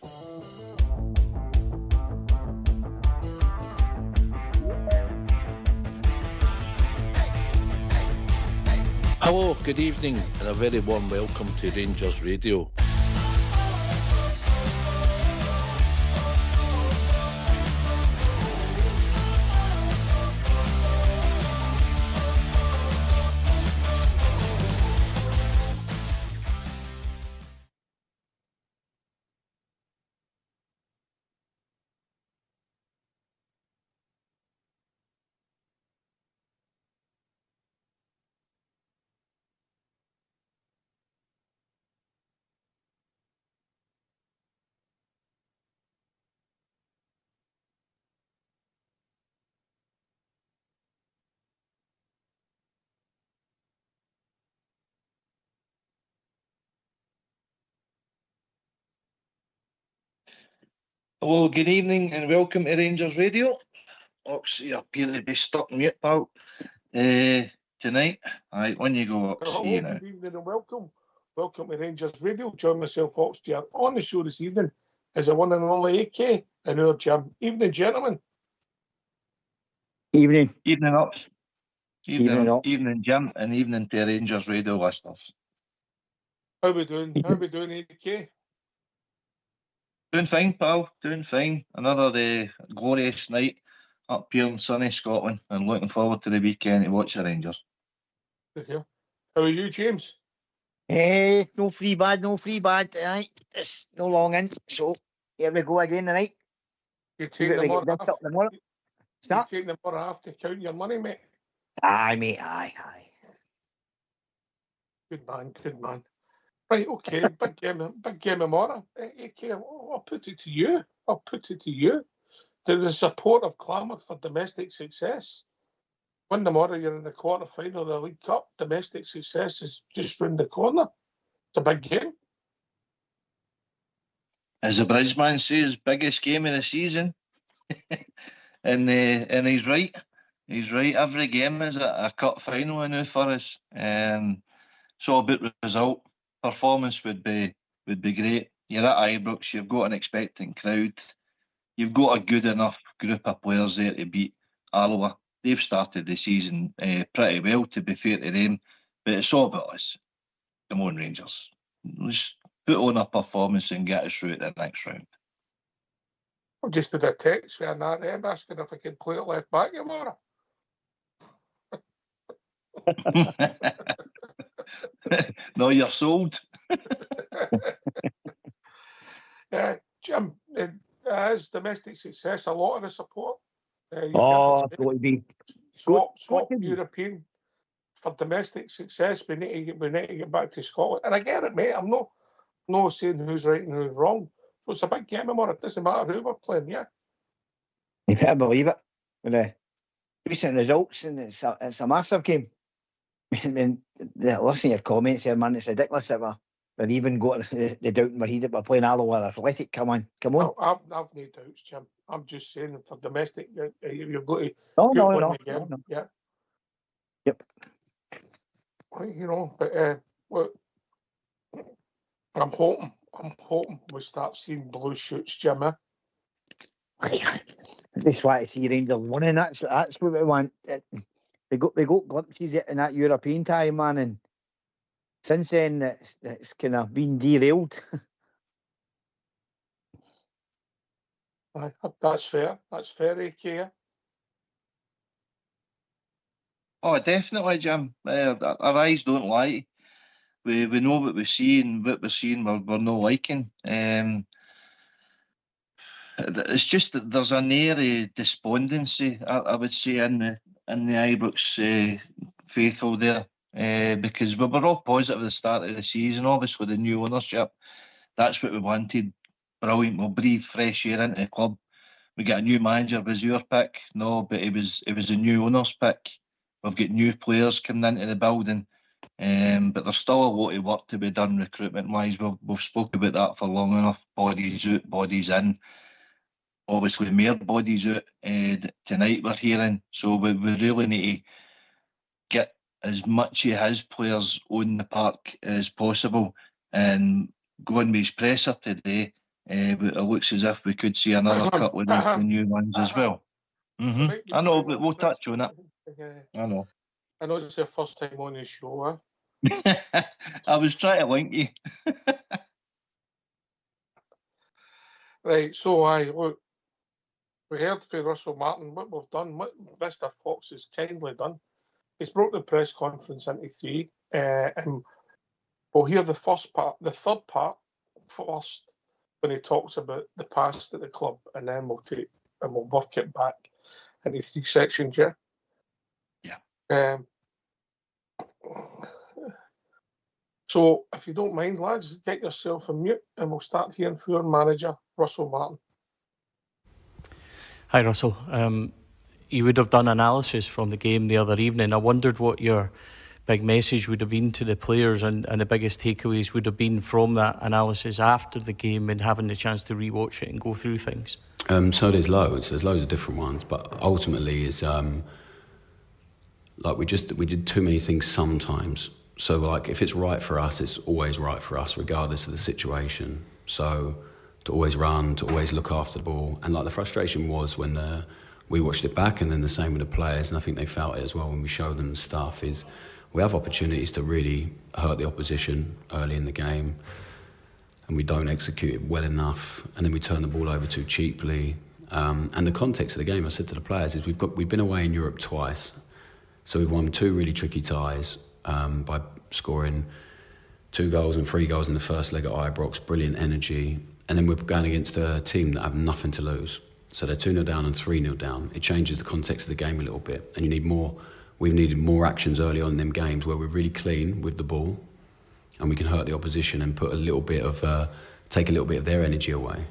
Hello, good evening, and a very warm welcome to Rangers Radio. Hello, good evening, and welcome to Rangers Radio. Ox, you appear to be stuck mute, pal. Tonight, on you go, Ox. Hello, good evening and welcome. Welcome to Rangers Radio. Join myself, Ox, on the show this evening is the one and only AK and our Jim. Evening, gentlemen. Evening. Evening, Ox. Evening, Jim, and evening to Rangers Radio listeners. How we doing? AK? Doing fine, pal. Doing fine. Another glorious night up here in sunny Scotland, and looking forward to the weekend to watch the Rangers. How are you, James? No free bad tonight. It's no long in, so here we go again tonight. You take the more half to count your money, mate. Aye, mate. Aye. Good man. Right, okay, big game tomorrow. AK, I'll put it to you. There is support of clamour for domestic success. Win tomorrow, you're in the quarter-final of the League Cup. Domestic success is just round the corner. It's a big game. As the Bridgeman says, biggest game of the season. and he's right. He's right. Every game is a cup final now for us. So about result. Performance would be great. You're at Ibrox, you've got an expectant crowd, you've got a good enough group of players there to beat Alloa. They've started the season pretty well, to be fair to them, but it's all about us. Come on, Rangers. Let's put on a performance and get us through to the next round. I've just put a text for an RM asking if I can play it left back tomorrow. No, you're sold. Jim, as domestic success, a lot of the support. It would be swap European for domestic success. We need to get back to Scotland, and I get it, mate. I'm not saying who's right and who's wrong. So it's a big game tomorrow. It doesn't matter who we're playing. Yeah, you better believe it. With the recent results, and it's a massive game. I mean, listen to your comments here, man. It's ridiculous that we're even got the doubt in my head that we're playing Alloa Athletic. Come on. I've no doubts, Jim. I'm just saying for domestic, you've got to no. Yeah. Yep. You know, but look, I'm hoping we start seeing blue shoots, Jim. I just want to see Rangers winning. That's what we want. We got glimpses in that European time, man, and since then it's kind of been derailed. That's fair. AK. Oh, definitely, Jim. Our eyes don't lie. We know what we see, and what we're seeing we're not liking. It's just that there's an air of despondency, I would say, in the Ibrox faithful there, because we were all positive at the start of the season. Obviously, the new ownership, that's what we wanted. Brilliant. We'll breathe fresh air into the club. We got a new manager. Was your pick? No, but it was a new owner's pick. We've got new players coming into the building, but there's still a lot of work to be done recruitment-wise. We've spoken about that for long enough. Bodies out, bodies in. Obviously, more bodies out tonight we're hearing. So we really need to get as much of his players on the park as possible. And going with his presser today, But it looks as if we could see another couple of the new ones as well. I know, but we'll touch on it. I know. I know it's your first time on the show, I was trying to link you. Right, so look, we heard from Russell Martin what we've done, what Mr. Fox has kindly done. He's broke the press conference into three, and we'll hear the third part first when he talks about the past at the club, and then we'll work it back into three sections, yeah? Yeah. So, if you don't mind, lads, get yourself on mute, and we'll start hearing from your manager, Russell Martin. Hi, Russell. You would have done analysis from the game the other evening. I wondered what your big message would have been to the players and the biggest takeaways would have been from that analysis after the game and having the chance to rewatch it and go through things. So there's loads of different ones, but ultimately it's like we did too many things sometimes. So like if it's right for us, it's always right for us regardless of the situation. So to always run, to always look after the ball, and like the frustration was when we watched it back, and then the same with the players, and I think they felt it as well when we showed them the stuff, is we have opportunities to really hurt the opposition early in the game, and we don't execute it well enough, and then we turn the ball over too cheaply. And the context of the game, I said to the players, is we've been away in Europe twice, so we've won two really tricky ties by scoring 2 goals and 3 goals in the first leg at Ibrox, brilliant energy, and then we're going against a team that have nothing to lose. So they're 2-0 down and 3-0 down. It changes the context of the game a little bit, and you need more. We've needed more actions early on in them games where we're really clean with the ball, and we can hurt the opposition and put take a little bit of their energy away.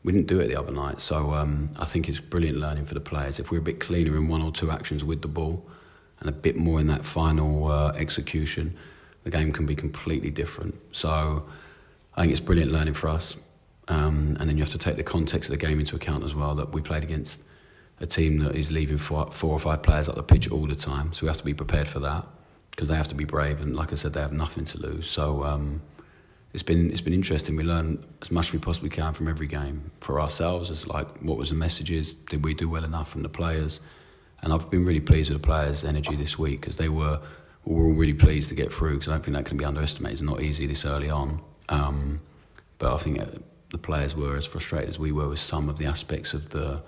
We didn't do it the other night, so I think it's brilliant learning for the players. If we're a bit cleaner in 1 or 2 actions with the ball, and a bit more in that final execution, the game can be completely different. So I think it's brilliant learning for us. And then you have to take the context of the game into account as well, that we played against a team that is leaving 4 or 5 players up the pitch all the time. So we have to be prepared for that, because they have to be brave, and like I said, they have nothing to lose. So it's been interesting. We learn as much as we possibly can from every game for ourselves, as like what was the messages, did we do well enough from the players? And I've been really pleased with the players' energy this week, because we were all really pleased to get through, because I don't think that can be underestimated. It's not easy this early on, but I think the players were as frustrated as we were with some of the aspects of the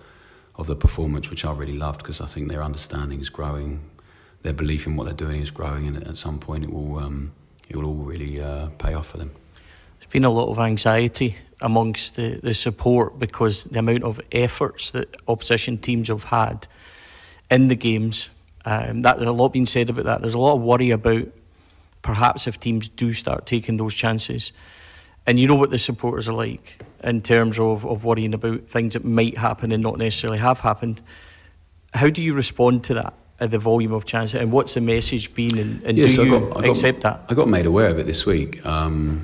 performance, which I really loved, because I think their understanding is growing, their belief in what they're doing is growing, and at some point it will all really pay off for them. There's been a lot of anxiety amongst the support, because the amount of efforts that opposition teams have had in the games, there's a lot being said about that. There's a lot of worry about perhaps if teams do start taking those chances. And you know what the supporters are like in terms of worrying about things that might happen and not necessarily have happened. How do you respond to that, the volume of chances, and what's the message been, and do you accept that? I got made aware of it this week by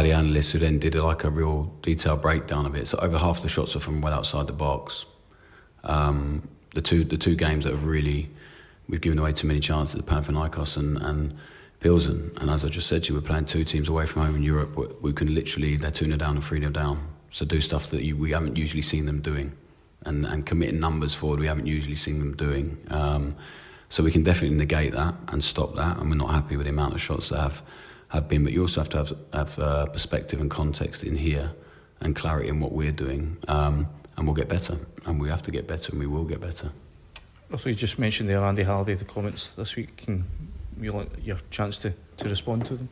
the analysts, who then did a real detailed breakdown of it. So over half the shots are from well outside the box. The two games that have really, we've given away too many chances, Panathinaikos and Pilsen, and as I just said to you, we're playing 2 teams away from home in Europe. We can literally, they're 2-0 down and 3-0 down, so do stuff that we haven't usually seen them doing, and committing numbers forward we haven't usually seen them doing. So we can definitely negate that and stop that, and we're not happy with the amount of shots that have been, but you also have to have perspective and context in here and clarity in what we're doing, and we'll get better, and we have to get better, and we will get better. Also, you just mentioned there, Andy Halliday, the comments this week. Can you like your chance to respond to them?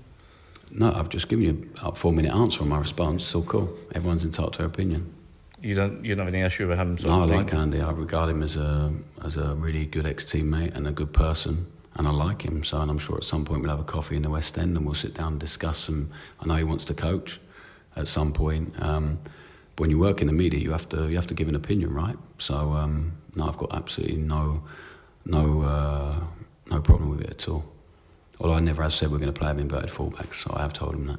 No, I've just given you a 4-minute answer on my response. So cool. Everyone's entitled to their opinion. You don't have any issue with him? No, I like Andy. I regard him as a really good ex-teammate and a good person, and I like him. So, and I'm sure at some point we'll have a coffee in the West End and we'll sit down and discuss some. I know he wants to coach at some point. But when you work in the media, you have to give an opinion, right? So no, I've got absolutely no problem with it at all. Although I never have said we're going to play him inverted fullbacks, so I have told him that.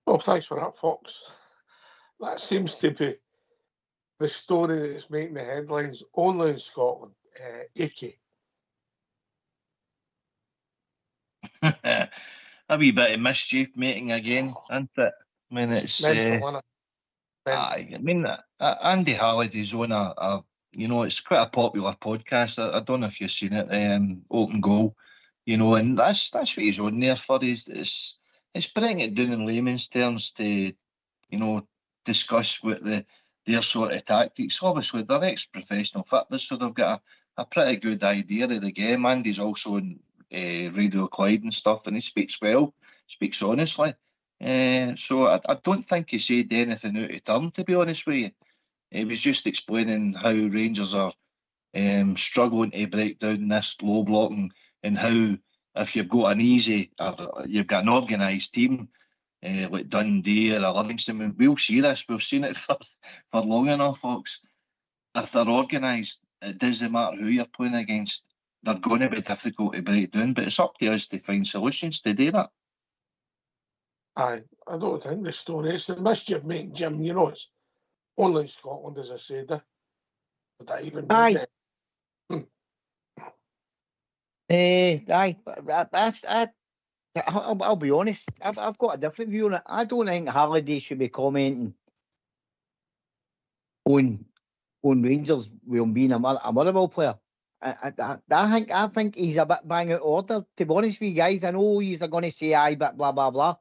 Oh, thanks for that, Fox. That seems to be the story that's making the headlines only in Scotland. Icky. wee bit of mischief making again, isn't it? I mean, it's mental, innit? I mean, Andy Halliday's on it's quite a popular podcast. I don't know if you've seen it, Open Goal, and that's what he's on there for. It's bringing it down in layman's terms to, discuss what their sort of tactics. Obviously, they're ex-professional footballers, so they've got a pretty good idea of the game. Andy's also on Radio Clyde and stuff, and he speaks well, speaks honestly. So I don't think he said anything out of turn, to be honest with you. He was just explaining how Rangers are struggling to break down this low blocking, and how if you've got an easy or you've got an organised team like Dundee or Livingston, we'll see this. We've seen it for long enough, folks. If they're organised, it doesn't matter who you're playing against. They're going to be difficult to break down, but it's up to us to find solutions to do that. I don't think the story is the mischief making, Jim. It's only in Scotland, as I said. Would that even Aye. I'll be honest. I've got a different view on it. I don't think Halliday should be commenting on Rangers with him being a Motherwell player. I think he's a bit bang out of order. To be honest with you guys, I know he's going to say aye, but blah blah blah.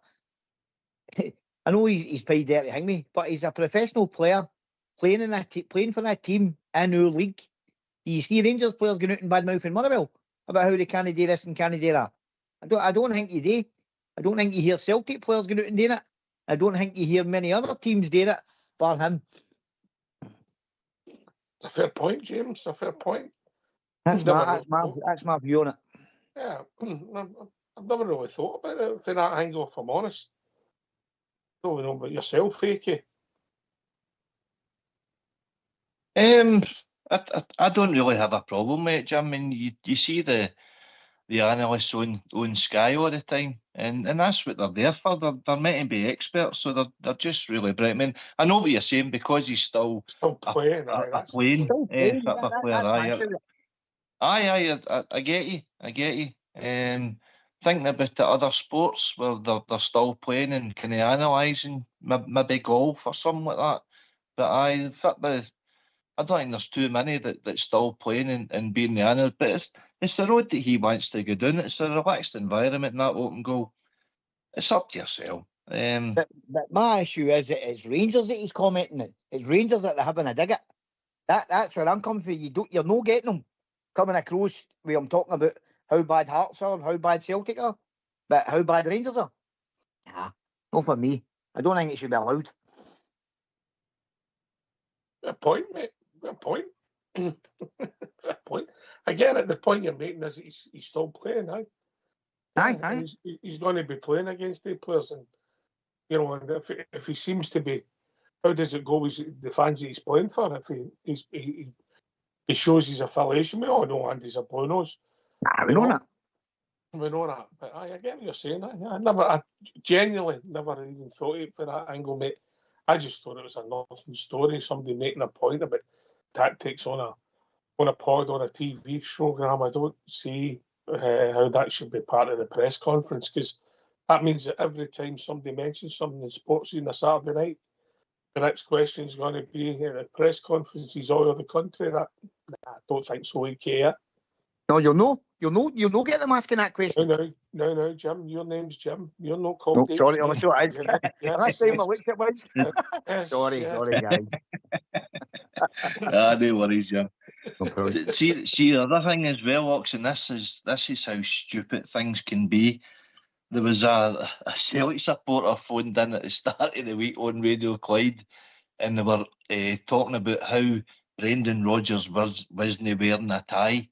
I know he's paid there to hang me, but he's a professional player playing for that team in our league. Do you see Rangers players going out and badmouthing Motherwell about how they can't do this and can't do that? I don't think you do. I don't think you hear Celtic players going out and doing it. I don't think you hear many other teams do it, bar him. A fair point, James. A fair point. That's my view on it. Yeah, I've never really thought about it from that angle, if I'm honest. I don't know about yourself, Fakey. I don't really have a problem with it, Jim. I mean, you see the analysts on Sky all the time, and that's what they're there for. They're meant to be experts, so they're just really bright. I mean, I know what you're saying, because he's still playing, playing football player. Aye, I get you. Thinking about the other sports where they're still playing and kind of analysing maybe golf or something like that. But football, I don't think there's too many that's still playing and being the analyst. But it's the road that he wants to go down. It's a relaxed environment in that Open Goal. It's up to yourself. But my issue is it's Rangers that he's commenting on. It's Rangers that they're having a dig at. That's where I'm coming from. You're not getting them coming across where I'm talking about how bad Hearts are, how bad Celtic are, but how bad the Rangers are. Nah, not for me. I don't think it should be allowed. Good point, mate. Good point. Good point. Again, at the point you're making is he's still playing, aye. Aye. He's going to be playing against the players, and and if he seems to be, how does it go with the fans that he's playing for? If he shows his affiliation with, no, Andy's a blue nose. Nah, we know that. We know that, but I get what you're saying. I genuinely never even thought of it for that angle, mate. I just thought it was a nothing story. Somebody making a point about tactics on a pod, on a TV program. I don't see how that should be part of the press conference, because that means that every time somebody mentions something in sports on a Saturday night, the next question is going to be at the press conferences all over the country. I don't think so. Okay, no, you'll know. Get them asking that question. No, Jim. Your name's Jim. You're not called. No, sorry, I'm sure it is. Last time I looked at was. Sorry, guys. No worries, Jim. See, the other thing as well, Ox, and this is how stupid things can be. There was a Celtic supporter phoned in at the start of the week on Radio Clyde, and they were talking about how Brendan Rodgers wasn't wearing a tie,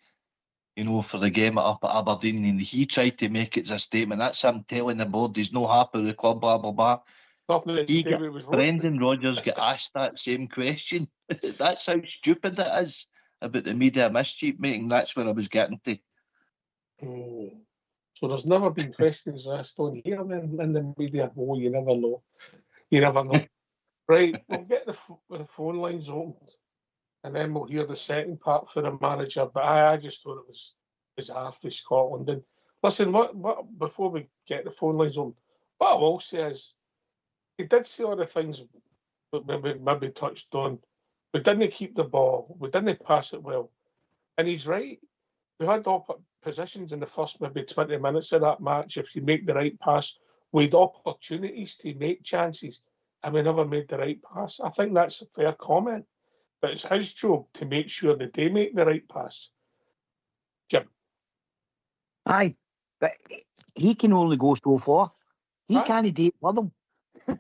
for the game up at Aberdeen, and he tried to make it as a statement. That's him telling the board he's not happy with the club, blah, blah, blah. Brendan Rodgers got asked that same question. That's how stupid it is about the media mischief making. That's where I was getting to. So there's never been questions asked on here in the media. Oh, you never know. Right, we'll get the phone lines opened, and then we'll hear the second part for the manager. But I just thought it was bizarre for Scotland. And Listen, what before we get the phone lines on, what I will say is, he did say all the things that maybe touched on. We didn't keep the ball. We didn't pass it well. And he's right. We had positions in the first maybe 20 minutes of that match. If you make the right pass, we had opportunities to make chances, and we never made the right pass. I think that's a fair comment. But it's his job to make sure that they make the right pass. Jim. Aye, but he can only go so far. He can't do it for them. He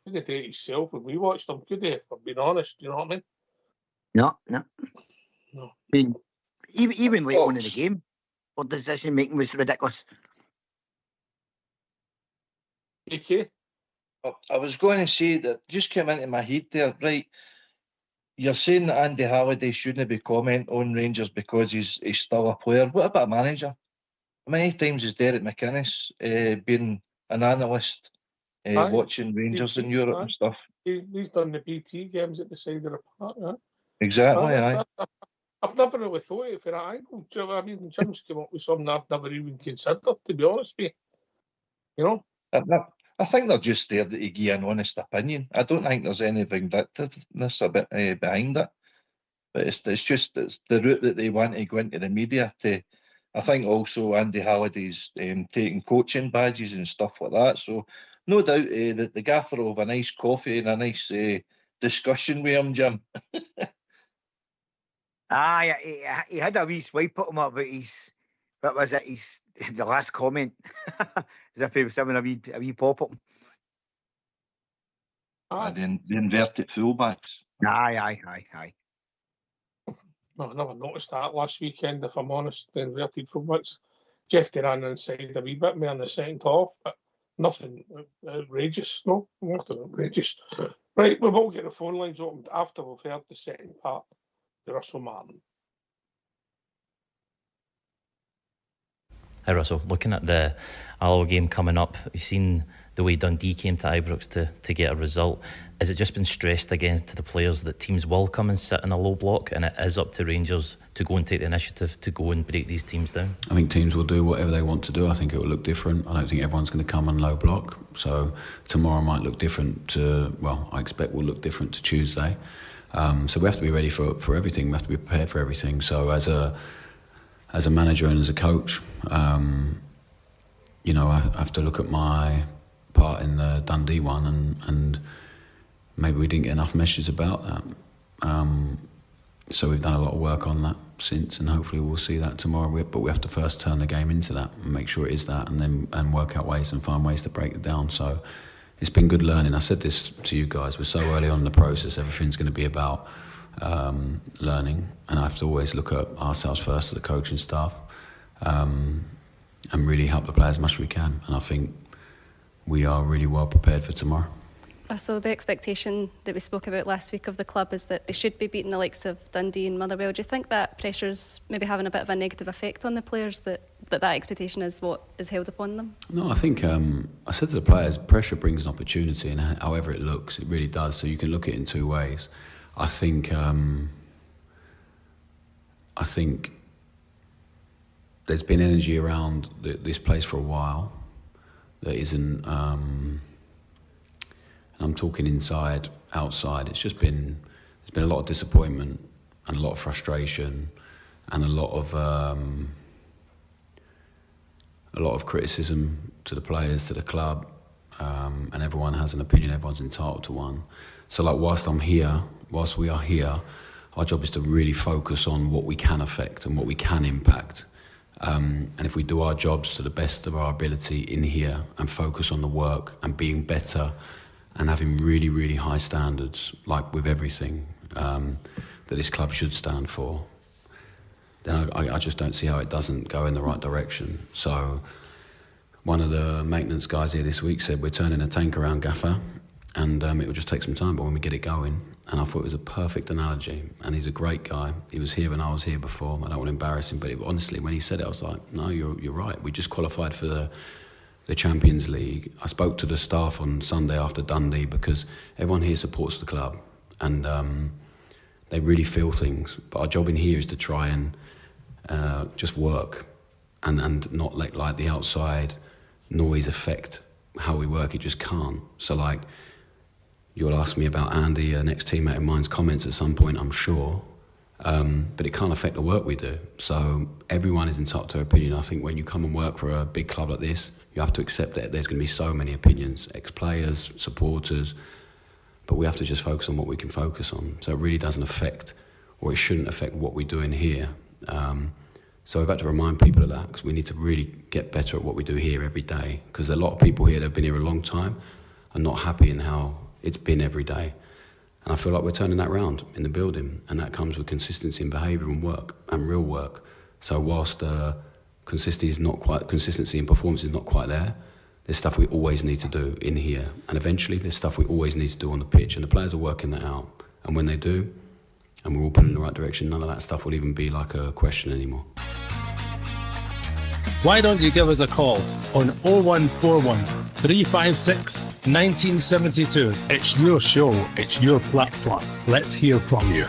couldn't do it himself when we watched him, could he? If I'm being honest, you know what I mean? No. No. I mean, even late on in the game, our decision making was ridiculous. AK? I was going to say that just came into my head there, right? You're saying that Andy Halliday shouldn't be commenting on Rangers because he's still a player. What about a manager? How many times has Derek McInnes been an analyst watching Rangers in Europe and stuff? He's done the BT games at the side of the park, right? Exactly, aye. I've never really thought it for that angle. Do you know what I mean? Jim's came up with something I've never even considered, to be honest with you. You know? I think they're just there to give an honest opinion. I don't think there's any vindictiveness a bit behind it. But it's the route that they want to go into the media to. I think also Andy Halliday's taking coaching badges and stuff like that. So no doubt that the gaffer will have a nice coffee and a nice discussion with him, Jim. He had a wee swipe at him about his, what was it, the last comment. As if he was having a wee pop at him. The inverted fullbacks. Aye. No, I never noticed that last weekend, if I'm honest, the inverted fullbacks. Jeff ran inside a wee bit more in the second half, but nothing outrageous. No, nothing outrageous. Right, we will get the phone lines opened after we've heard the second part. The Russell Martin. Hi Russell, looking at the Alloa game coming up, you've seen the way Dundee came to Ibrox to get a result. Has it just been stressed again to the players that teams will come and sit in a low block, and it is up to Rangers to go and take the initiative to go and break these teams down? I think teams will do whatever they want to do. I think it will look different. I don't think everyone's going to come on low block. So tomorrow might look different I expect will look different to Tuesday. So we have to be ready for everything. We have to be prepared for everything. So as a manager and as a coach, I have to look at my part in the Dundee one, and maybe we didn't get enough messages about that. So we've done a lot of work on that since, and hopefully we'll see that tomorrow. But we have to first turn the game into that and make sure it is that, and work out ways and find ways to break it down. So it's been good learning. I said this to you guys, we're so early on in the process, everything's going to be about learning, and I have to always look at ourselves first, the coaching staff, and really help the players as much as we can. And I think we are really well prepared for tomorrow. So the expectation that we spoke about last week of the club is that they should be beating the likes of Dundee and Motherwell. Do you think that pressure's maybe having a bit of a negative effect on the players, that expectation is what is held upon them? No, I think I said to the players, pressure brings an opportunity, and however it looks, it really does. So you can look at it in two ways. I think there's been energy around this place for a while that isn't, and I'm talking inside, outside. There's been a lot of disappointment and a lot of frustration and a lot of criticism to the players, to the club, and everyone has an opinion. Everyone's entitled to one. So, whilst we are here, our job is to really focus on what we can affect and what we can impact. And if we do our jobs to the best of our ability in here and focus on the work and being better and having really, really high standards, like with everything that this club should stand for, then I just don't see how it doesn't go in the right direction. So one of the maintenance guys here this week said, we're turning a tank around, Gaffer, and it will just take some time, but when we get it going. And I thought it was a perfect analogy, and he's a great guy. He was here when I was here before. I don't want to embarrass him, but honestly, when he said it, I was like, no, you're right. We just qualified for the Champions League. I spoke to the staff on Sunday after Dundee, because everyone here supports the club, and they really feel things. But our job in here is to try and just work and not let like the outside noise affect how we work. It just can't. So like, you'll ask me about Andy, an ex-teammate of mine's comments at some point, I'm sure, but it can't affect the work we do. So everyone is entitled to their opinion. I think when you come and work for a big club like this, you have to accept that there's going to be so many opinions, ex-players, supporters, but we have to just focus on what we can focus on. So it really doesn't affect, or it shouldn't affect what we're doing here. So we've had to remind people of that, because we need to really get better at what we do here every day, because a lot of people here that have been here a long time are not happy in how it's been every day. And I feel like we're turning that round in the building, and that comes with consistency in behaviour and work, and real work. So whilst consistency in performance is not quite there, there's stuff we always need to do in here. And eventually there's stuff we always need to do on the pitch, and the players are working that out. And when they do, and we're all pulling in the right direction, none of that stuff will even be like a question anymore. Why don't you give us a call on 0141 356 1972. It's your show, it's your platform. Let's hear from you.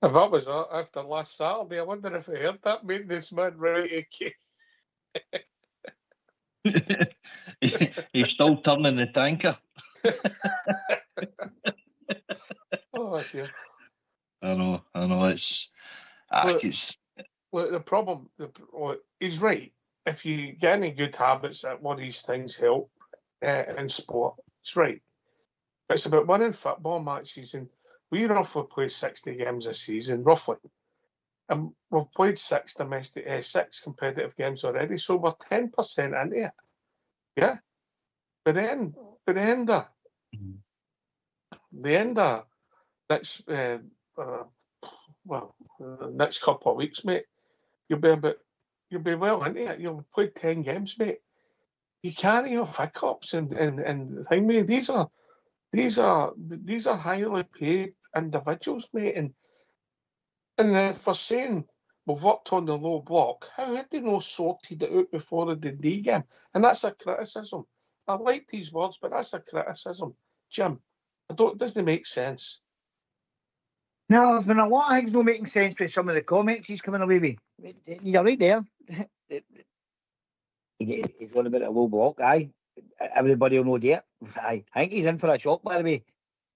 If that was after last Saturday, I wonder if I heard that maintenance man right. He's still turning the tanker. Oh dear. I know. It's. Look, the problem. He's right. If you get any good habits, that one of these things help in sport. It's right. It's about winning football matches, and we roughly play 60 games a season, roughly. And we've played six competitive games already, so we're 10% into it. Yeah. But then, the end of next, next couple of weeks, mate, you'll be well into it. You'll have played 10 games, mate. You can't have hiccups and thing, mate. These are highly paid individuals, mate, and for saying we've worked on the low block, how had they not sorted it out before the Dundee game? And that's a criticism. I like these words, but that's a criticism, Jim. It doesn't make sense. No, there's been a lot of things not making sense with some of the comments he's coming away with. You're right there. He's on a bit of a low block, aye. Everybody will know that. I think he's in for a shock, by the way,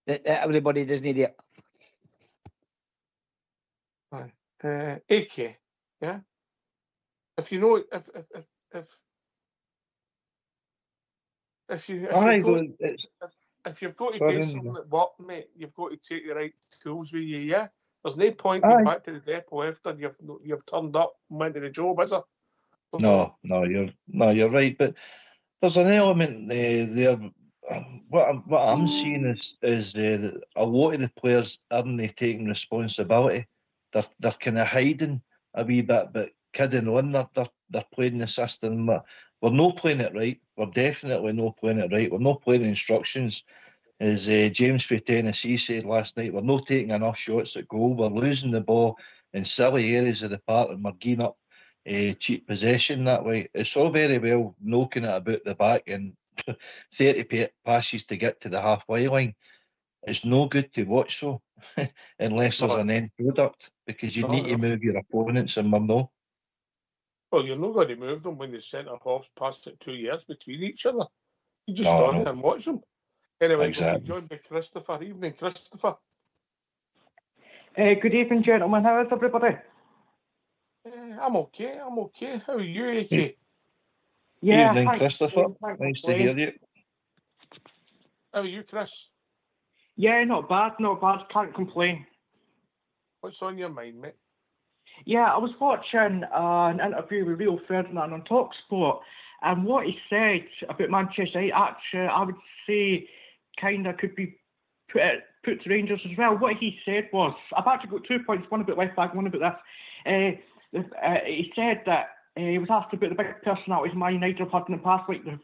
that everybody doesn't do it. Aye. AK, yeah. If you know, if you've got to do something at work, mate, you've got to take the right tools with you. Yeah, there's no point going back to the depot after you've turned up and went to the job, is there? No, you're right. But there's an element there. What I'm seeing is that a lot of the players aren't taking responsibility. They're kind of hiding a wee bit, but kidding on. They're playing the system. We're not playing it right. We're definitely not playing it right. We're not playing the instructions. As James from Tennessee said last night, we're not taking enough shots at goal. We're losing the ball in silly areas of the park, and we're giving up cheap possession that way. It's all very well knocking it about the back and 30 passes to get to the halfway line. It's no good to watch so unless there's an end product, because you need to move your opponents, and we're not. Well, you're not going to move them when the centre halves pass it 2 years between each other. You just stand there and watch them. Anyway, exactly. We'll be joined by Christopher. Evening, Christopher. Good evening, gentlemen. How is everybody? I'm okay. How are you, AK? Yeah, evening, Christopher. Nice to hear you. How are you, Chris? Yeah, not bad. Can't complain. What's on your mind, mate? Yeah, I was watching an interview with Rio Ferdinand on TalkSport, and what he said about Manchester United, actually, I would say kind of could be put to Rangers as well. What he said was, I've actually got 2 points, one about left back, one about this. He said that he was asked about the big personalities Man United have had in the past, like the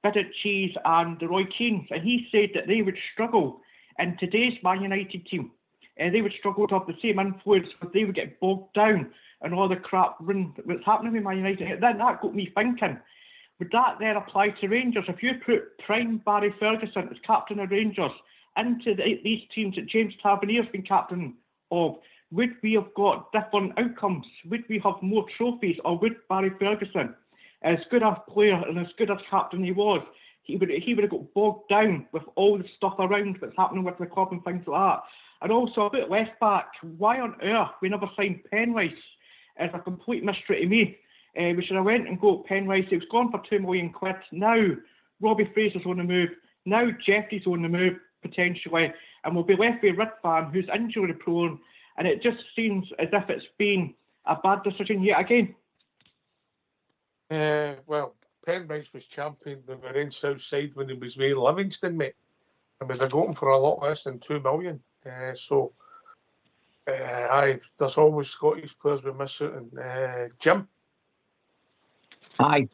Vidic and the Roy Keane, and he said that they would struggle in today's Man United team. They would struggle to have the same influence, but they would get bogged down and all the crap what's happening with Man United. Then that got me thinking, would that then apply to Rangers? If you put prime Barry Ferguson as captain of Rangers into these teams that James Tavernier's been captain of, would we have got different outcomes? Would we have more trophies, or would Barry Ferguson, as good a player and as good a captain he was, he would have got bogged down with all the stuff around that's happening with the club and things like that? And also about left back, why on earth we never signed Penrice is a complete mystery to me. We should have went and got Penrice. He was gone for £2 million. Now Robbie Fraser's on the move. Now Jeffrey's on the move potentially, and we'll be left with Ridvan, who's injury prone. And it just seems as if it's been a bad decision yet again. Well, Penrice was champion of the Range South side when he was with Livingston, mate. I mean, they're going for a lot less than £2 million. There's always Scottish players we miss out. And Jim? Aye.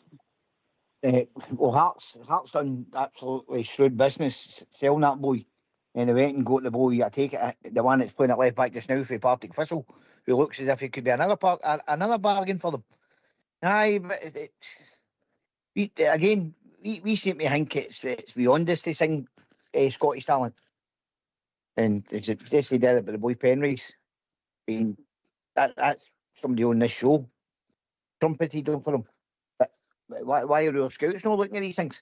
Well, Hearts done absolutely shrewd business selling that boy. And they went and got the boy, I take it, the one that's playing at left back just now for Partick Thistle, who looks as if he could be another bargain for them. Aye, but we seem to think it's beyond us to sing Scottish talent. And it's just they did it with the boy Penrice. I mean, that's somebody on this show trumpeted on for him. But why are real scouts not looking at these things?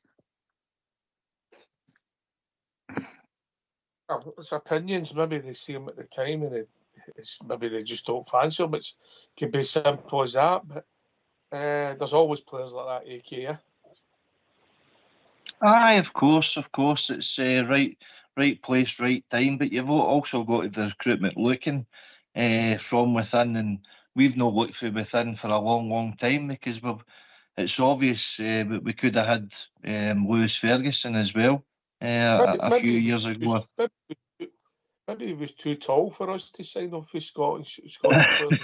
Well, it's opinions. Maybe they see him at the time and maybe they just don't fancy him. It could be as simple as that. But there's always players like that, AK, yeah? Aye, of course. It's right place, right time. But you've also got the recruitment looking from within, and we've not looked from within for a long time because it's obvious we could have had Lewis Ferguson as well a few years ago. Maybe he was too tall for us to sign off his Scottish players.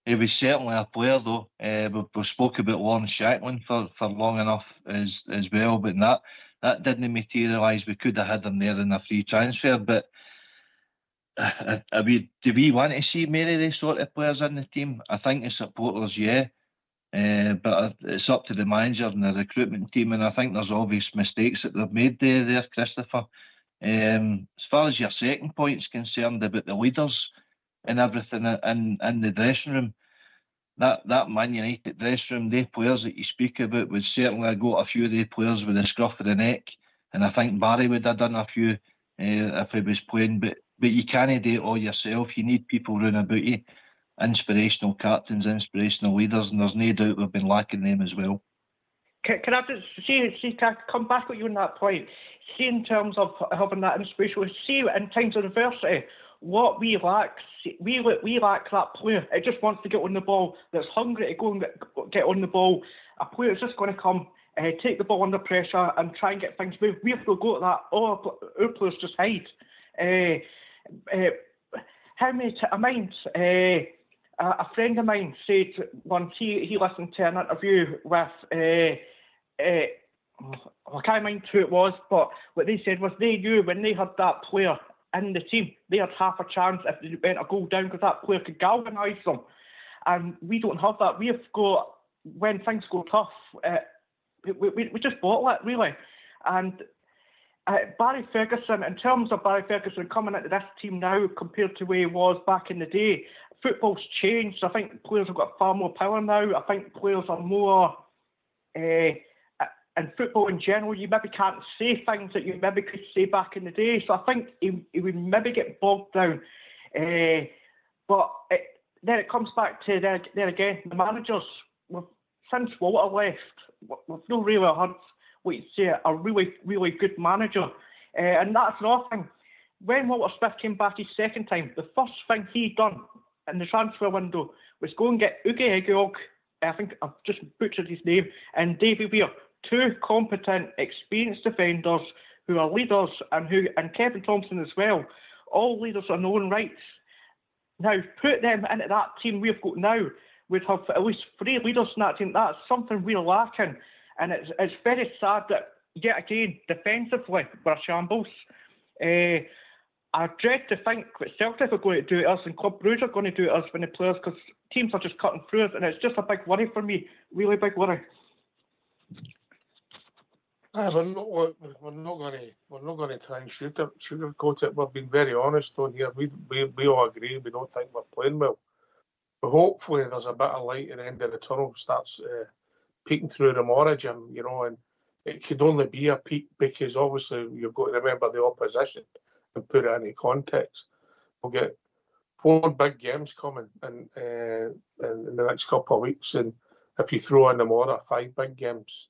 He was certainly a player, though. We spoke about Lawrence Shacklin for long enough as well, but that didn't materialise. We could have had him there in a free transfer, but do we want to see many of these sort of players in the team? I think as supporters, yeah. But it's up to the manager and the recruitment team, and I think there's obvious mistakes that they've made there, Christopher. As far as your second point's concerned about the leaders and everything in the dressing room, that Man United dressing room, the players that you speak about would certainly have got a few of the players with the scruff of the neck, and I think Barry would have done a few if he was playing, but you can't do it all yourself. You need people round about you, inspirational captains, inspirational leaders, and there's no doubt we've been lacking them as well. Can I just can I come back at you on that point? See, in terms of having that inspirational, see in times of adversity, what we lack that player. It just wants to get on the ball, that's hungry to go and get on the ball. A player that's just going to come, take the ball under pressure and try and get things moved. We've got that. All our players just hide. How many times? A friend of mine said once he listened to an interview with I can't mind who it was, but what they said was they knew when they had that player in the team, they had half a chance if they went a goal down because that player could galvanise them. And we don't have that. We've got, when things go tough, we just bottle it, really. And Barry Ferguson, in terms of Barry Ferguson coming into this team now compared to where he was back in the day, football's changed. I think players have got far more power now. I think players are more... in football in general, you maybe can't say things that you maybe could say back in the day. So I think he would maybe get bogged down. But then it comes back to there again, the managers. Since Walter left, we've not really heard what you'd say a really, really good manager. And that's another thing. When Walter Smith came back his second time, the first thing he done in the transfer window was go and get Uge Egeog, I think I've just butchered his name, and Davy Weir. Two competent, experienced defenders who are leaders and Kevin Thompson as well. All leaders in their own rights. Now, put them into that team we've got now. We'd have at least 3 leaders in that team. That's something we're lacking. And it's very sad that, yet again, defensively, we're a shambles. I dread to think what Celtic are going to do to us and Club Brugge are going to do to us when the players, because teams are just cutting through us, and it's just a big worry for me. Really big worry. We're not going to try and sugarcoat it. We've been very honest on here. We all agree. We don't think we're playing well. But hopefully, there's a bit of light at the end of the tunnel. Starts peeking through the origin, and it could only be a peak because obviously you've got to remember the opposition and put it into context. We'll get 4 big games coming in the next couple of weeks, and if you throw in the more 5 big games.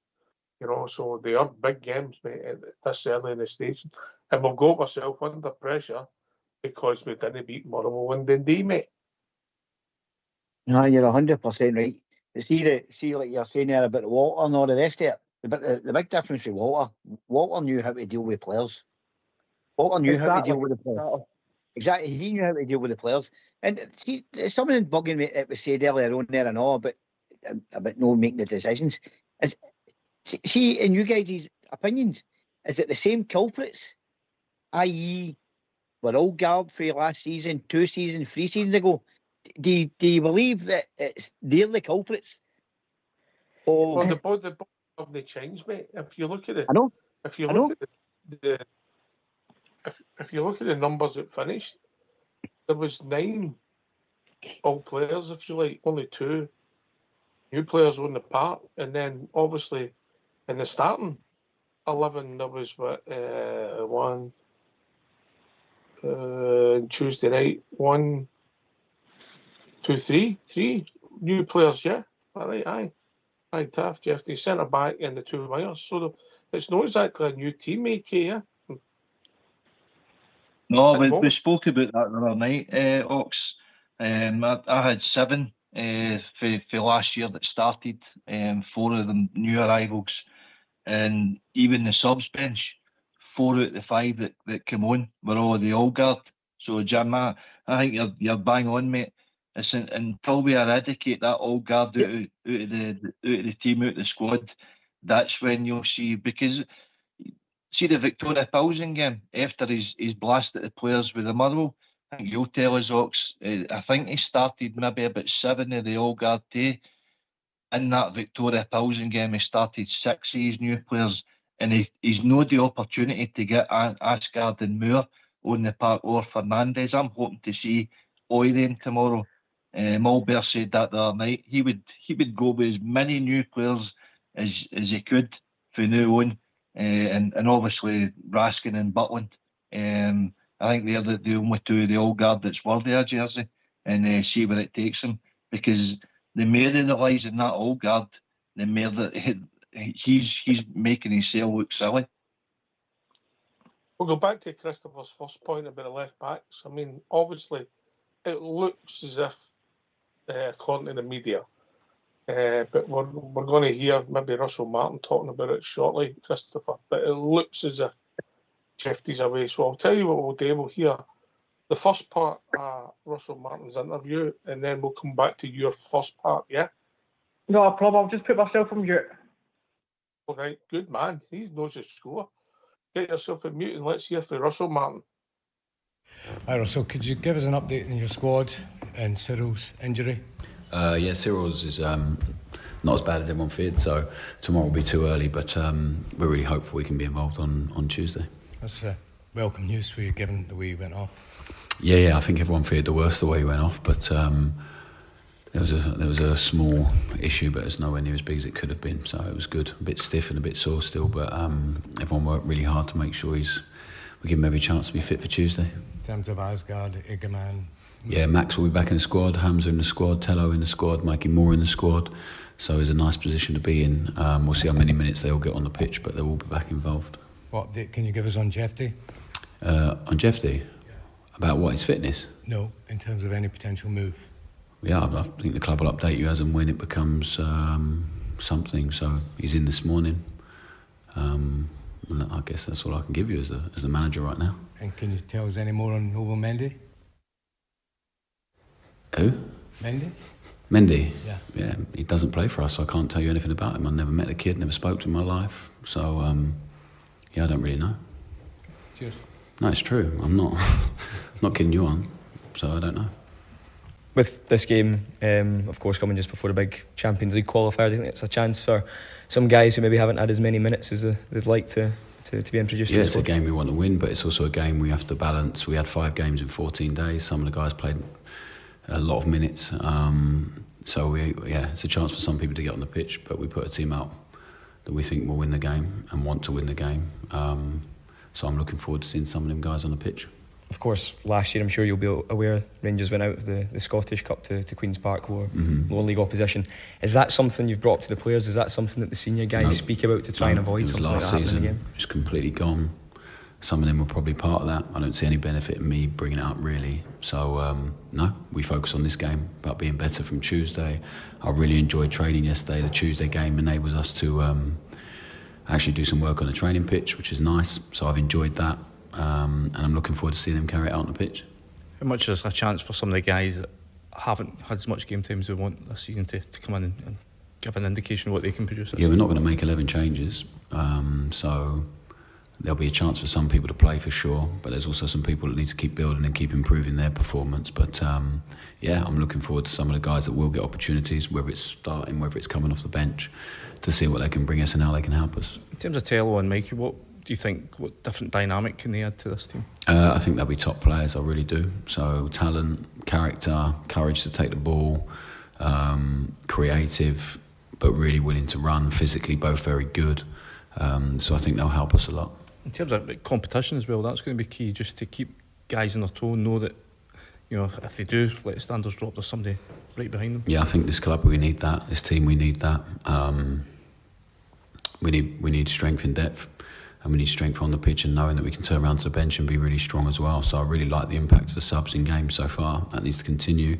So they are big games, mate, at this early in the stage. And we'll go ourselves under pressure because we didn't beat Motherwell and Dundee, mate. No, you're 100% right. See, like you're saying there about Walter and all the rest of it. But the big difference with Walter knew how to deal with players. Walter knew how to deal with the players. Exactly, he knew how to deal with the players. And see, something bugging me, it was said earlier on there and all about no making the decisions. See, in you guys' opinions, is it the same culprits? I.e., we're all guard for last season, 2 seasons, 3 seasons ago. Do you believe that they're the culprits? Well, the board haven't changed, mate. If you look at it, I know. If you look at if you look at the numbers that finished, there was 9 old players, if you like, only 2 new players on the park, and then obviously in the starting 11 there was one Tuesday night, 1, 2, 3 new players, yeah. All right, aye, Taft, Jeffrey, centre back, and the 2 wingers. So it's not exactly a new team, yeah. No, we spoke about that the other night, Ox. I had 7 for last year that started, 4 of them new arrivals, and even the subs bench, 4 out of the 5 that came on were all the old guard. So, Jim, I think you're bang on, mate. It's until we eradicate that old guard out of the team, out of the squad, that's when you'll see, because see the Victoria Pilsen game, after he's blasted the players with the Motherwell, I think you'll tell us, Ox, I think he started maybe about 7 of the old guard too. In that Victoria Pilsen game, he started 6 of his new players, and he's not the opportunity to get Asgard and Moore on the park or Fernandez. I'm hoping to see all of them tomorrow. Mulber said that the other night. He would go with as many new players as he could from now on, and obviously Raskin and Butland. I think they're the only 2 of the old guard that's worthy of jersey, and see where it takes him, because the more he relies on that old guard, the more that he's making himself look silly. We'll go back to Christopher's first point about the left backs. I mean, obviously, it looks as if, according to the media, but we're going to hear maybe Russell Martin talking about it shortly, Christopher. But it looks as if Jeffrey's away. So I'll tell you what we'll do. We'll hear the first part of Russell Martin's interview, and then we'll come back to your first part, yeah? No problem. I'll just put myself on mute. All right, good man. He knows his score. Get yourself on mute and let's hear from Russell Martin. Hi Russell, could you give us an update on your squad and Cyril's injury? Yeah, Cyril's is not as bad as everyone feared, so tomorrow will be too early, but we're really hopeful we can be involved on Tuesday. That's welcome news for you, given the way you went off. Yeah, I think everyone feared the worst the way he went off, but there was a small issue, but it's nowhere near as big as it could have been, so it was good. A bit stiff and a bit sore still, but everyone worked really hard to make sure we give him every chance to be fit for Tuesday. In terms of Asgard, Igaman... Yeah, Max will be back in the squad, Hamza in the squad, Tello in the squad, Mikey Moore in the squad, so it's a nice position to be in. We'll see how many minutes they all get on the pitch, but they'll all be back involved. What update can you give us on Jeffy? On Jeffy? Yeah. About what, his fitness? No, in terms of any potential move. Yeah, I think the club will update you as and when it becomes something. So he's in this morning. And I guess that's all I can give you as the manager right now. And can you tell us any more on Noble Mendy? Who? Mendy? Yeah, he doesn't play for us, so I can't tell you anything about him. I never met the kid, never spoke to him in my life. So, I don't really know. Cheers. No, it's true. I'm not kidding you on, so I don't know. With this game, of course, coming just before the big Champions League qualifier, do you think it's a chance for some guys who maybe haven't had as many minutes as they'd like to be introduced to the squad? It's a game we want to win, but it's also a game we have to balance. We had 5 games in 14 days. Some of the guys played a lot of minutes. So it's a chance for some people to get on the pitch, but we put a team out that we think will win the game and want to win the game. So I'm looking forward to seeing some of them guys on the pitch. Of course, last year, I'm sure you'll be aware, Rangers went out of the Scottish Cup to Queen's Park, lower league opposition. Is that something you've brought up to the players? Is that something that the senior guys speak about to try and avoid something like that happening again? It's completely gone. Some of them were probably part of that. I don't see any benefit in me bringing it up, really. So, no, we focus on this game, about being better from Tuesday. I really enjoyed training yesterday. The Tuesday game enables us to actually do some work on the training pitch, which is nice. So I've enjoyed that. And I'm looking forward to seeing them carry it out on the pitch. How much is a chance for some of the guys that haven't had as much game time as we want this season to come in and give an indication of what they can produce this season? We're not going to make 11 changes, so there'll be a chance for some people to play for sure, but there's also some people that need to keep building and keep improving their performance. But I'm looking forward to some of the guys that will get opportunities, whether it's starting, whether it's coming off the bench, to see what they can bring us and how they can help us. In terms of Tello and Mikey, what do you think, what different dynamic can they add to this team? I think they'll be top players, I really do. So talent, character, courage to take the ball, creative, but really willing to run, physically both very good. So I think they'll help us a lot. In terms of competition as well, that's going to be key, just to keep guys on their toe, know that, you know, if they do let the standards drop, there's somebody right behind them. Yeah, I think this club, we need that. This team, we need that. We need strength in depth, and we need strength on the pitch, and knowing that we can turn around to the bench and be really strong as well. So I really like the impact of the subs in games so far. That needs to continue,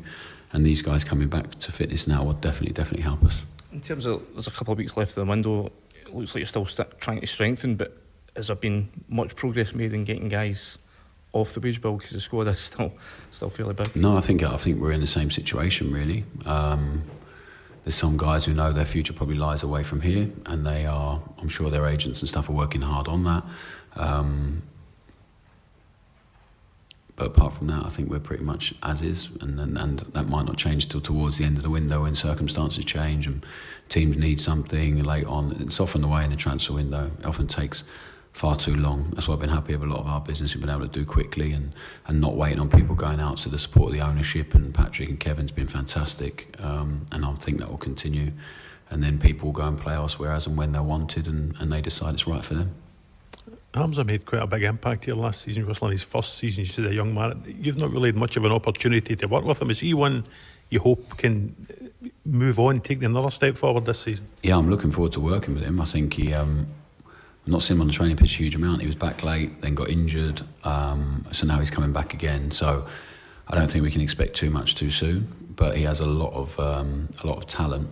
and these guys coming back to fitness now will definitely help us. In terms of, there's a couple of weeks left of the window, it looks like you're still trying to strengthen, but has there been much progress made in getting guys off the wage bill, because the squad is still fairly big? No, I think we're in the same situation, really. There's some guys who know their future probably lies away from here, and I'm sure their agents and stuff are working hard on that. But apart from that, I think we're pretty much as is, and that might not change till towards the end of the window when circumstances change and teams need something late on. It's often the way in the transfer window. It often takes far too long. That's why I've been happy with a lot of our business we've been able to do quickly and not waiting on people going out. So the support of the ownership and Patrick and Kevin's been fantastic, and I think that will continue. And then people will go and play elsewhere as and when they're wanted, and they decide it's right for them. Hamza made quite a big impact here last season. It was one of his first seasons as a young man. You've not really had much of an opportunity to work with him. Is he one you hope can move on, take another step forward this season? Yeah, I'm looking forward to working with him. I think he... I've not seen him on the training pitch a huge amount. He was back late, then got injured, so now he's coming back again. So I don't think we can expect too much too soon. But he has a lot of talent.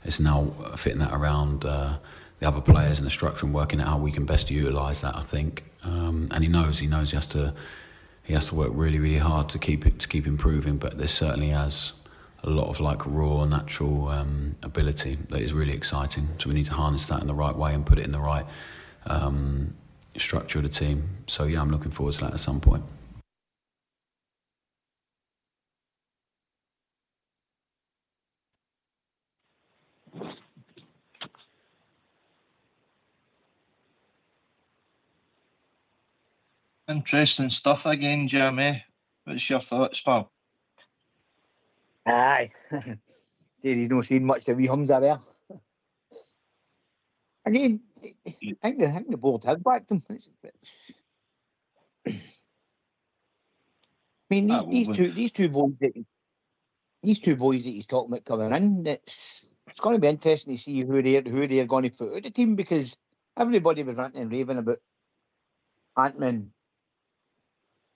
It's now fitting that around the other players and the structure and working out how we can best utilise that, I think. And he knows he has to work really, really hard to keep improving. But there certainly has a lot of raw, natural ability that is really exciting. So we need to harness that in the right way and put it in the right structure of the team. So yeah, I'm looking forward to that at some point. Interesting stuff again, Jeremy. What's your thoughts, pal? Aye. Say he's not seen much of wee Hamza there. Again, I think the board has backed him. I mean, these two boys that he's talking about coming in, it's going to be interesting to see who they're going to put out the team, because everybody was ranting and raving about Ant-Man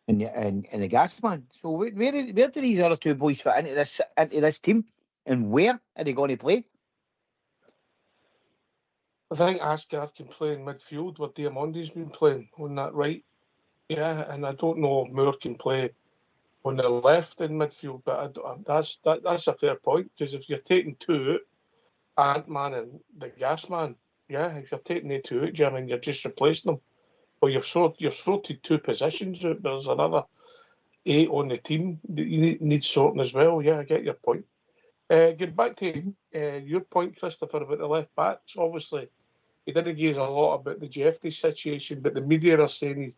and the gas man. So where do these other two boys fit into this team, and where are they going to play? I think Asgard can play in midfield where Diamondi's been playing on that right. Yeah, and I don't know if Moore can play on the left in midfield, but that's a fair point, because if you're taking two out, Ant-Man and the gas man, yeah, if you're taking the two out, Jim, and you're just replacing them, well, you've sorted two positions out. There's another 8 on the team that you need sorting as well. Yeah, I get your point. Getting back to your point, Christopher, about the left backs. Obviously, he didn't give us a lot about the Jeffrey situation, but the media are saying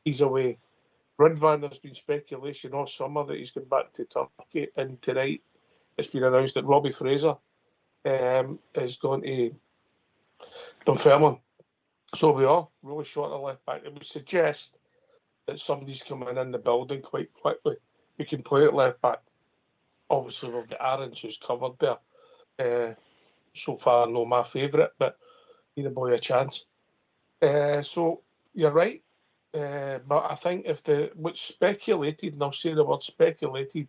he's away. Ridvan, there's been speculation all summer that he's going back to Turkey, and tonight it's been announced that Robbie Fraser is going to Dunfermline. So we are really short of left back. It would suggest that somebody's coming in the building quite quickly. We can play at left back. Obviously, we've got Aarons who's covered there. So far, no my favourite, but need a boy a chance. So you're right. But I think if what's speculated, and I'll say the word speculated,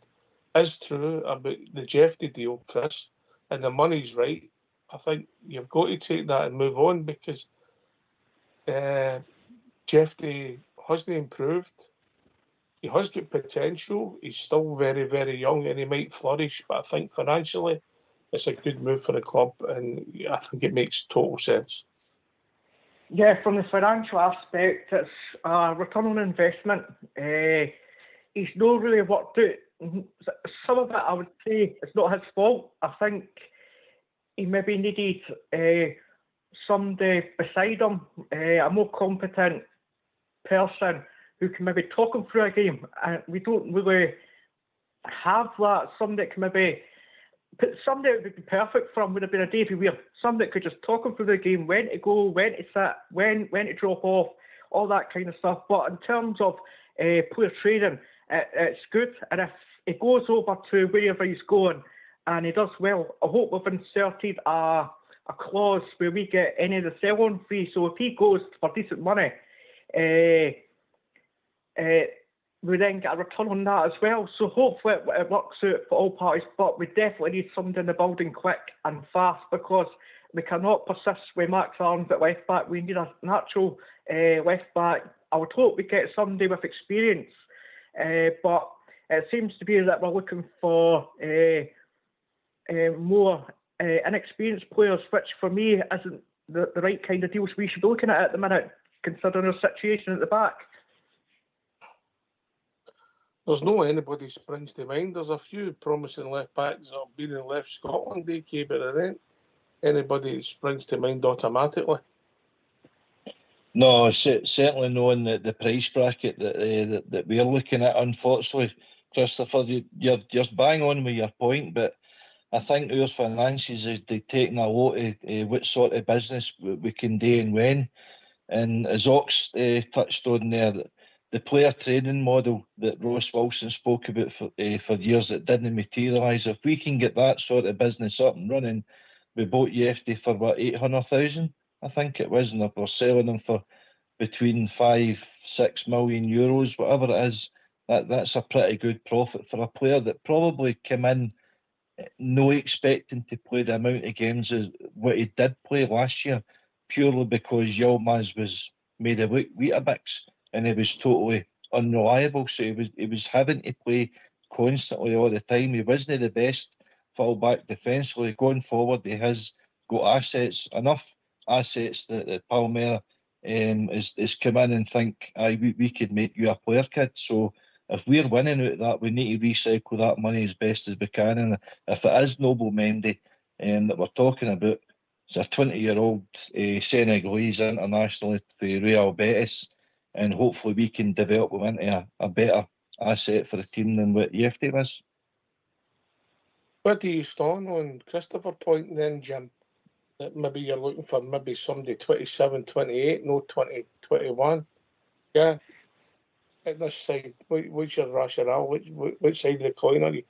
is true about the Jeffrey deal, Chris, and the money's right, I think you've got to take that and move on, because Jeffrey hasn't improved. He has got potential. He's still very, very young, and he might flourish. But I think financially, it's a good move for the club, and I think it makes total sense. Yeah, from the financial aspect, it's a return on investment. He's not really worked out. Some of it, I would say, it's not his fault. I think he maybe needed somebody beside him, a more competent person who can maybe talk him through a game. And we don't really have that. Somebody that can maybe... Somebody that would be perfect for him would have been a Davy Weir. Somebody that could just talk him through the game, when to go, when to sit, when to drop off, all that kind of stuff. But in terms of player trading, it's good. And if he goes over to wherever he's going and he does well, I hope we've inserted a clause where we get any of the sell-on fee. So if he goes for decent money, we then get a return on that as well. So hopefully it works out for all parties, but we definitely need somebody in the building quick and fast, because we cannot persist with Max Arms at left back. We need a natural left back. I would hope we get somebody with experience, but it seems to be that we're looking for more inexperienced players, which for me isn't the right kind of deals we should be looking at the minute, considering our situation at the back. There's no anybody springs to mind. There's a few promising left backs that have been in left Scotland, AK, but there ain't anybody that springs to mind automatically. No, certainly knowing the price bracket that we're looking at, unfortunately, Christopher, you're bang on with your point, but I think our finances is dictating a lot of what sort of business we can do and when. And as Ox touched on there, the player trading model that Ross Wilson spoke about for years that didn't materialise, if we can get that sort of business up and running, we bought Yefty for what, 800,000, I think it was, and we're selling them for between 5-6 million euros, whatever it is. That's a pretty good profit for a player that probably came in no expecting to play the amount of games as what he did play last year, purely because Yilmaz was made of Weetabix and he was totally unreliable. So he was having to play constantly all the time. He wasn't the best full-back defensively. Going forward, he has got assets, enough assets that Palmer is come in and think, we could make you a player, kid. So if we're winning out of that, we need to recycle that money as best as we can. And if it is Noble Mendy that we're talking about, it's a 20-year-old Senegalese international for Real Betis, and hopefully we can develop him into a better asset for the team than what Yefty was. What do you stand on Christopher point then, Jim? That maybe you're looking for maybe somebody 27, 28, no 20, 21. Yeah. At this side, what's your rationale? Which side of the coin are you?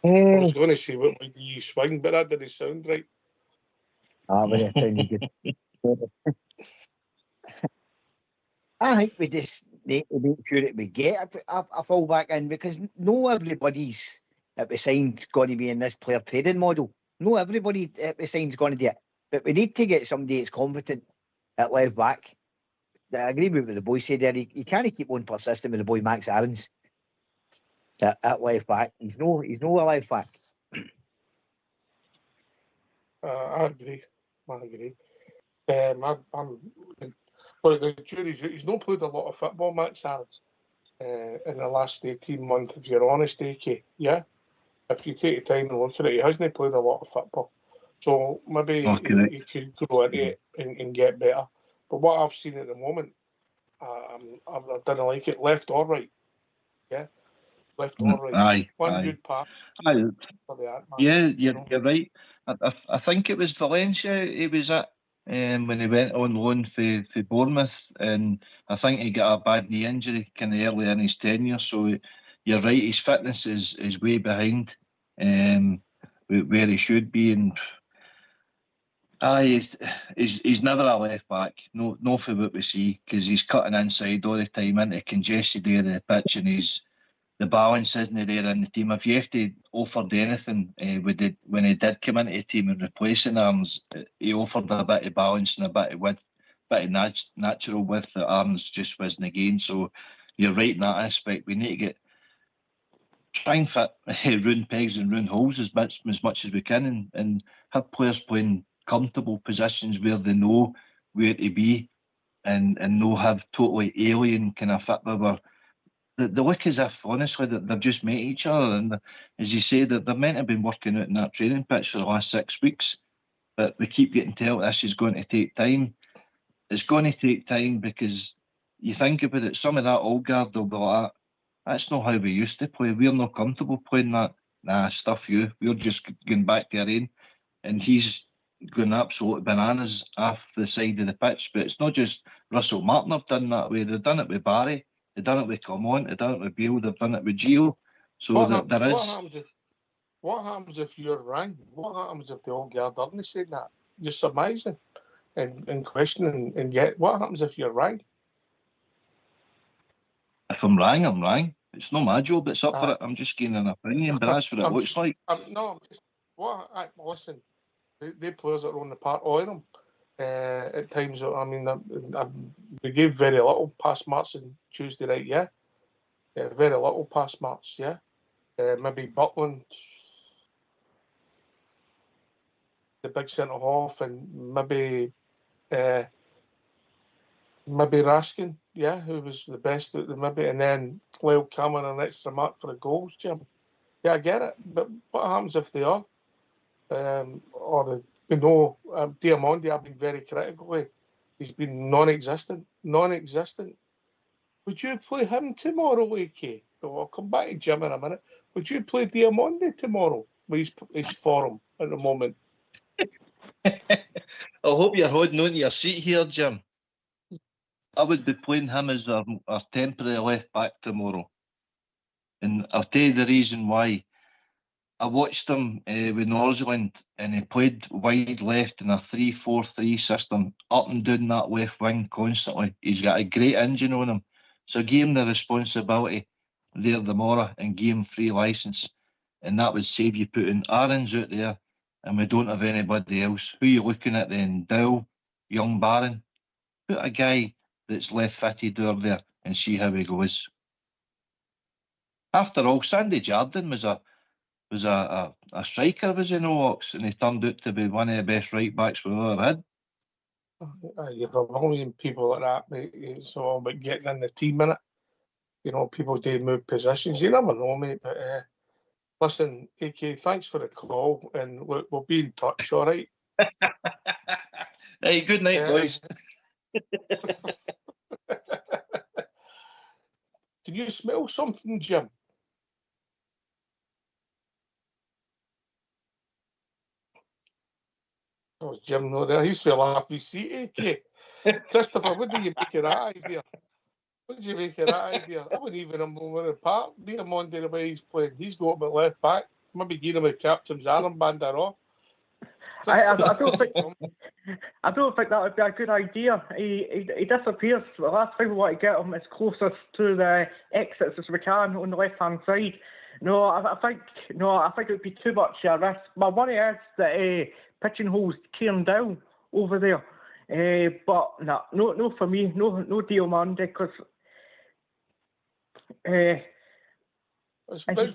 I was going to say, what way do you swing, but that didn't sound right. But it sounded good. I think we just need to make sure that we get a full back in, because no everybody's that we signed's going to be in this player trading model. No everybody that we signed's going to do it. But we need to get somebody that's competent at left back. I agree with what the boy said there. You can't keep on persisting with the boy Max Aarons at left back. He's no a left back. I agree. Well, the jury's, he's not played a lot of football, Max Aarons. in the last 18 months, if you're honest, AK, yeah? If you take the time and look at it, he hasn't played a lot of football. So maybe he could grow into it and get better. But what I've seen at the moment, I didn't like it, left or right. Yeah? Left or right. One good pass. For the Ant-Man, yeah, you're right. I think it was Valencia he was at when he went on loan for Bournemouth, and I think he got a bad knee injury kind of early in his tenure. So you're right, his fitness is way behind where he should be, and he's never a left back. No, for what we see, because he's cutting inside all the time into congested area of the pitch, and the balance isn't there in the team. If you have to offer anything, when he did come into the team and replacing Arns, he offered a bit of balance and a bit of width, bit of natural width that Arns just wasn't again. So you're right in that aspect. We need to try and fit round pegs and round holes as much as we can, and have players playing comfortable positions where they know where to be, and no have totally alien kind of fit where they look as if, honestly, that they've just met each other. And as you say, they're meant to have been working out in that training pitch for the last 6 weeks. But we keep getting told this is going to take time. It's going to take time because you think about it, some of that old guard will be like, that's not how we used to play. We're not comfortable playing that. Nah, stuff you. We're just going back to our own. And he's going absolutely bananas off the side of the pitch. But it's not just Russell Martin have done that way. They've done it with Barry. They've done it with Clement, they've done it with Beale, they've done it with Gio. So there is. What happens if you're wrong? What happens if the old guard aren't saying that? You're surmising and questioning, and yet what happens if you're wrong? If I'm wrong, I'm wrong. It's not my job that's up for it. I'm just giving an opinion, but that's what it looks like. Listen, they players that are on the part, all of them. At times, I mean, we gave very little pass marks on Tuesday night, yeah? Very little pass marks, yeah? Maybe Butland, the big centre-half, and maybe Raskin, yeah, who was the best, maybe, and then Lyle Cameron an extra mark for the goals, Jim. Yeah, I get it, but what happens if they are? Diamondi, I've been very critical. He's been non-existent. Would you play him tomorrow, AK? I'll come back to Jim in a minute. Would you play Diamondi tomorrow? He's form at the moment. I hope you're holding on to your seat here, Jim. I would be playing him as our temporary left back tomorrow. And I'll tell you the reason why. I watched him with Northland, and he played wide left in a 3-4-3 system, up and down that left wing constantly. He's got a great engine on him. So give him the responsibility there tomorrow and give him free licence. And that would save you putting Aaron's out there, and we don't have anybody else. Who are you looking at then? Dow, young Barron? Put a guy that's left-footed out there and see how he goes. After all, Sandy Jardine was a striker, was he, no, Ox? And he turned out to be one of the best right-backs we've ever had. You have a million people like that, mate. It's all about getting in the team, innit? You know, people do move positions. You never know, mate. But listen, AK, thanks for the call, and look, we'll be in touch, all right? Hey, good night, boys. Can you smell something, Jim? Oh, Jim, no, there. He's fell off his seat, AK. Christopher, what do you make of that idea? What do you make of that idea? I wouldn't even have known where to park. Diamondi, the way he's playing, he's got him at left back. Maybe give him a captain's armband or all. I don't think that would be a good idea. He disappears. The last thing we want to get him as closest to the exits as we can on the left-hand side. I think it would be too much risk. My worry is that pitching holes tearing down over there. But no for me. No Diamondi, because his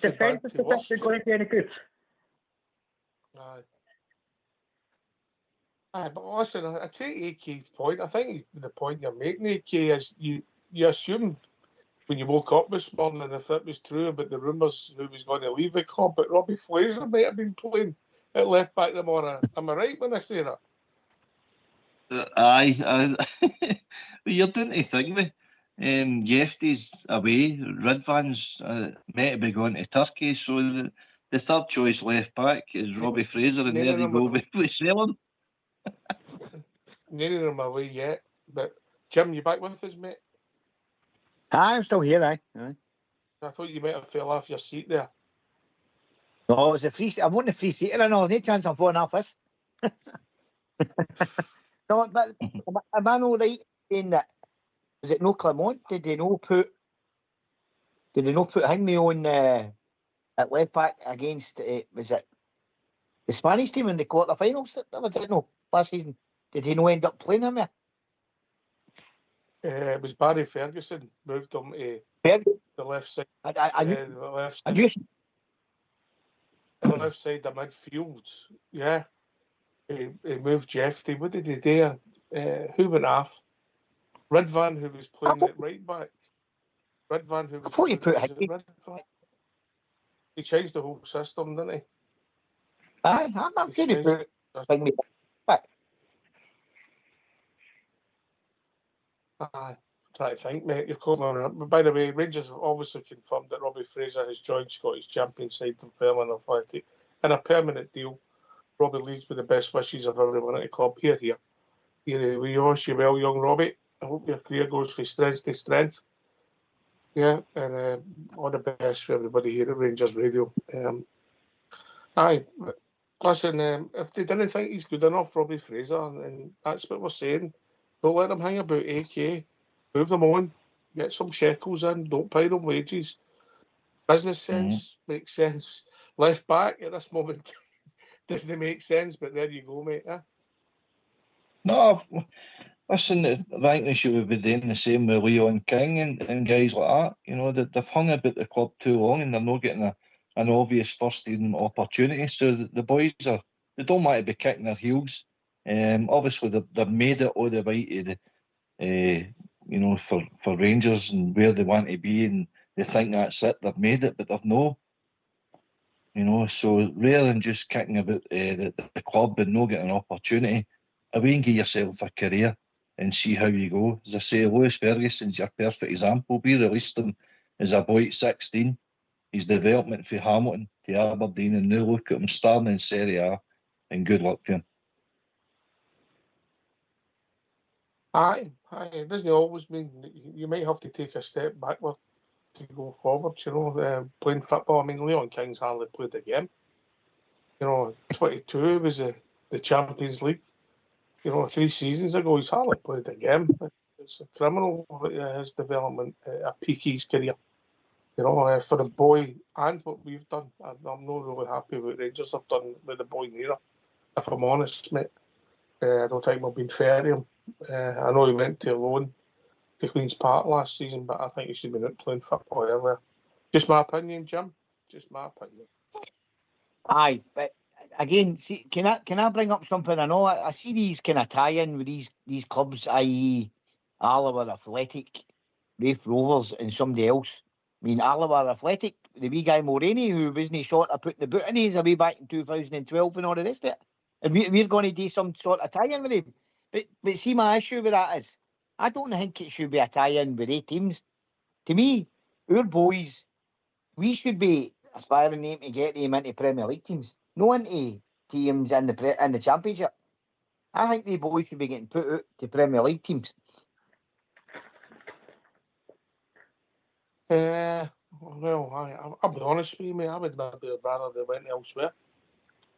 defence is potentially going to be any good. But listen, I take AK's point. I think the point you're making, AK, is you assume when you woke up this morning, if that was true about the rumours who was going to leave the club, but Robbie Fraser might have been playing at left back tomorrow. Am I right when I say that? Aye. Well, you're doing to think me. Yefty's away. Ridvan's might be going to Turkey, so the third choice left back is Robbie Fraser, and there you go with Salem. None of them are away yet. But Jim, you back with us, mate? I'm still here, aye. I thought you might have fell off your seat there. No, it's a free. I'm wanting a free seat. I know. No chance I'm falling off this. No, but am I not right in that? Was it no Clement? Did they not put Hingme on at left back against? Was it the Spanish team in the quarterfinals? Was it no last season? Did he not end up playing him there? It was Barry Ferguson moved him to the left side. The left side of midfield. Yeah. He moved Jeffy. What did he do? Who went off? Ridvan, who was playing at right back. Ridvan, who was. I thought you put Ridvan. He changed the whole system, didn't he? Aye, I'm sure he put Hingme back. Try to think, mate. You're coming. By the way, Rangers have obviously confirmed that Robbie Fraser has joined Scottish champion side of Fairland Athletic in a permanent deal. Robbie leaves with the best wishes of everyone at the club. Here. We wish you well, young Robbie. I hope your career goes from strength to strength. Yeah, and all the best for everybody here at Rangers Radio. Listen, if they didn't think he's good enough, Robbie Fraser, and that's what we're saying, don't let them hang about AK. Move them on. Get some shekels in. Don't pay them wages. Business sense makes sense. Left back at this moment doesn't make sense, but there you go, mate. No, listen, I think they should be doing the same with Leon King and guys like that. You know, they've hung about the club too long and they're not getting an obvious first team opportunity. So the boys they don't want to be kicking their heels. Obviously, they've made it all the way to the, for Rangers and where they want to be, and they think that's it. They've made it, but they've no. So rather than just kicking about the club and not getting an opportunity, away and give yourself a career and see how you go. As I say, Lewis Ferguson's your perfect example. We released him as a boy at 16. His development from Hamilton to Aberdeen, and now look at him starting in Serie A, and good luck to him. Aye. It doesn't always mean you might have to take a step backward to go forward. Playing football. I mean, Leon King's hardly played a game. 22 was the Champions League. 3 seasons ago, he's hardly played a game. It's a criminal, his development at peak his career. For the boy and what we've done, I'm not really happy with what Rangers have done with the boy neither. If I'm honest, mate, I don't think we've been fair to him. I know he went to loan to Queen's Park last season, but I think he should have been out playing football earlier. Just my opinion, Jim. Just my opinion. Aye, but again, see, can I bring up something? I know I see these kind of tie-in with these clubs, i.e. Alloa Athletic, Rafe Rovers, and somebody else. I mean, Alloa Athletic, the wee guy Mulroney, who wasn't short of putting the boot in his away back in 2012 and all of this, and we're going to do some sort of tie-in with him. But see, my issue with that is, I don't think it should be a tie-in with 8 teams. To me, our boys, we should be aspiring them to get them into Premier League teams, not into teams in the Championship. I think the boys should be getting put out to Premier League teams. Well, I'll be honest with you, mate. I would maybe rather they went elsewhere.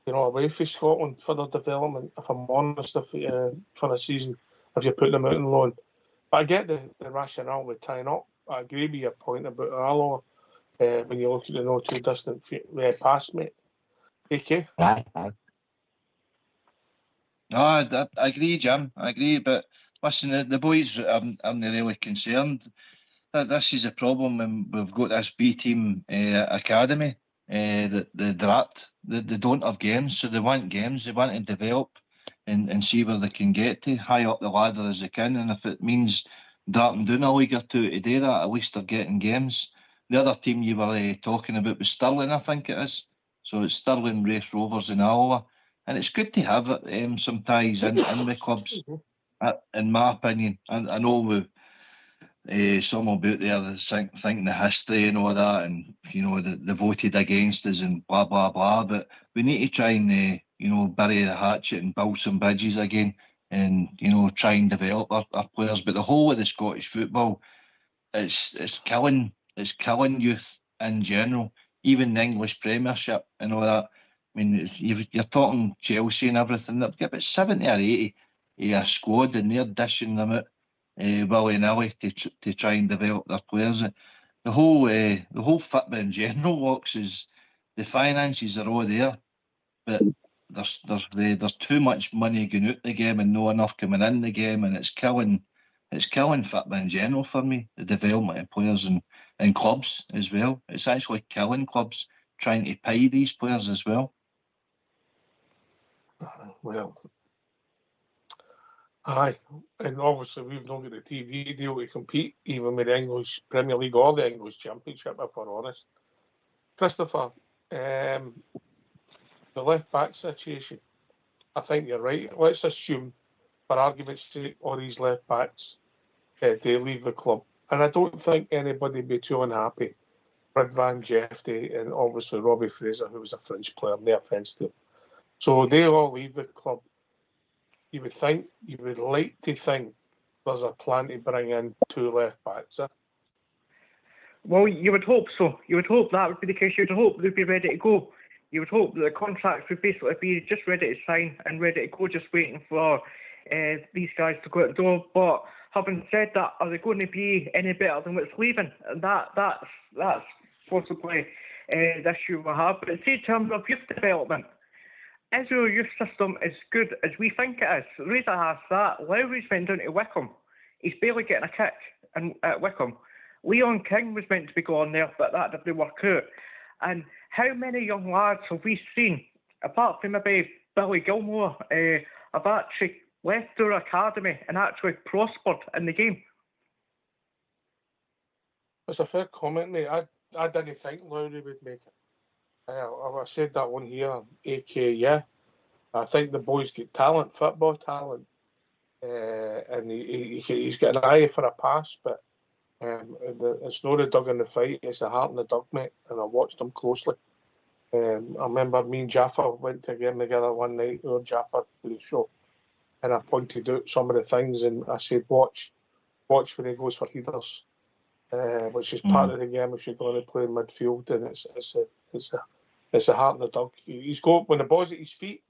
Away from Scotland for their development. If I'm honest, for a season, if you put them out on loan. But I get the rationale with tying up. I agree with your point about Alloa when you look at the not too distant past, mate. AK? Aye. No, I agree, Jim. I agree, but listen, the boys aren't really concerned. This is a problem when we've got this B team academy. They don't have games, so they want games. They want to develop and see where they can get to, high up the ladder as they can. And if it means dropping down a league or two to do that. At least they're getting games. The other team you were talking about was Stirling, I think it is. So it's Stirling, Race Rovers in Iowa. And it's good to have it, some ties in the clubs, in my opinion. I know some about there thinking the history and all that, and they voted against us and blah blah blah. But we need to try and bury the hatchet and build some bridges again, and try and develop our players. But the whole of the Scottish football, it's killing youth in general. Even the English Premiership and all that. I mean, you're talking Chelsea and everything. They've got about 70 or 80 a squad, and they're dishing them out willy-nilly to try and develop their players. The whole football in general works is the finances are all there, but there's too much money going out the game and not enough coming in the game, and it's killing football in general for me. The development of players and clubs as well. It's actually killing clubs trying to pay these players as well. Well, aye, and obviously we've not got a TV deal to compete even with the English Premier League or the English Championship, if we're honest. Christopher, the left back situation, I think you're right. Let's assume, for argument's sake, all these left backs they leave the club, and I don't think anybody would be too unhappy. Ridvan Jefty and obviously Robbie Fraser, who was a French player, no offence to him. So they all leave the club. You would like to think there's a plan to bring in 2 left backs. Well, you would hope so. You would hope that would be the case. You would hope they'd be ready to go. You would hope that the contracts would basically be just ready to sign and ready to go, just waiting for these guys to go out the door. But having said that, are they going to be any better than what's leaving? That's possibly the issue we have. But in terms of youth development, is your youth system as good as we think it is? The reason I ask that, Lowry's went down to Wickham. He's barely getting a kick at Wickham. Leon King was meant to be going there, but that didn't work out. And how many young lads have we seen, apart from maybe Billy Gilmore, have actually left their academy and actually prospered in the game? It's a fair comment, mate. I didn't think Lowry would make it. I said that one here, AK, yeah. I think the boy's got talent, football talent, and he's got an eye for a pass, but it's not a dug in the fight, it's a heart in the dug, mate, and I watched him closely. I remember me and Jaffa went to a game together one night, or Jaffa for the show, and I pointed out some of the things, and I said, watch when he goes for headers, which is part of the game if you're going to play midfield, and it's a heart in the dug. He's got, when the ball's at his feet,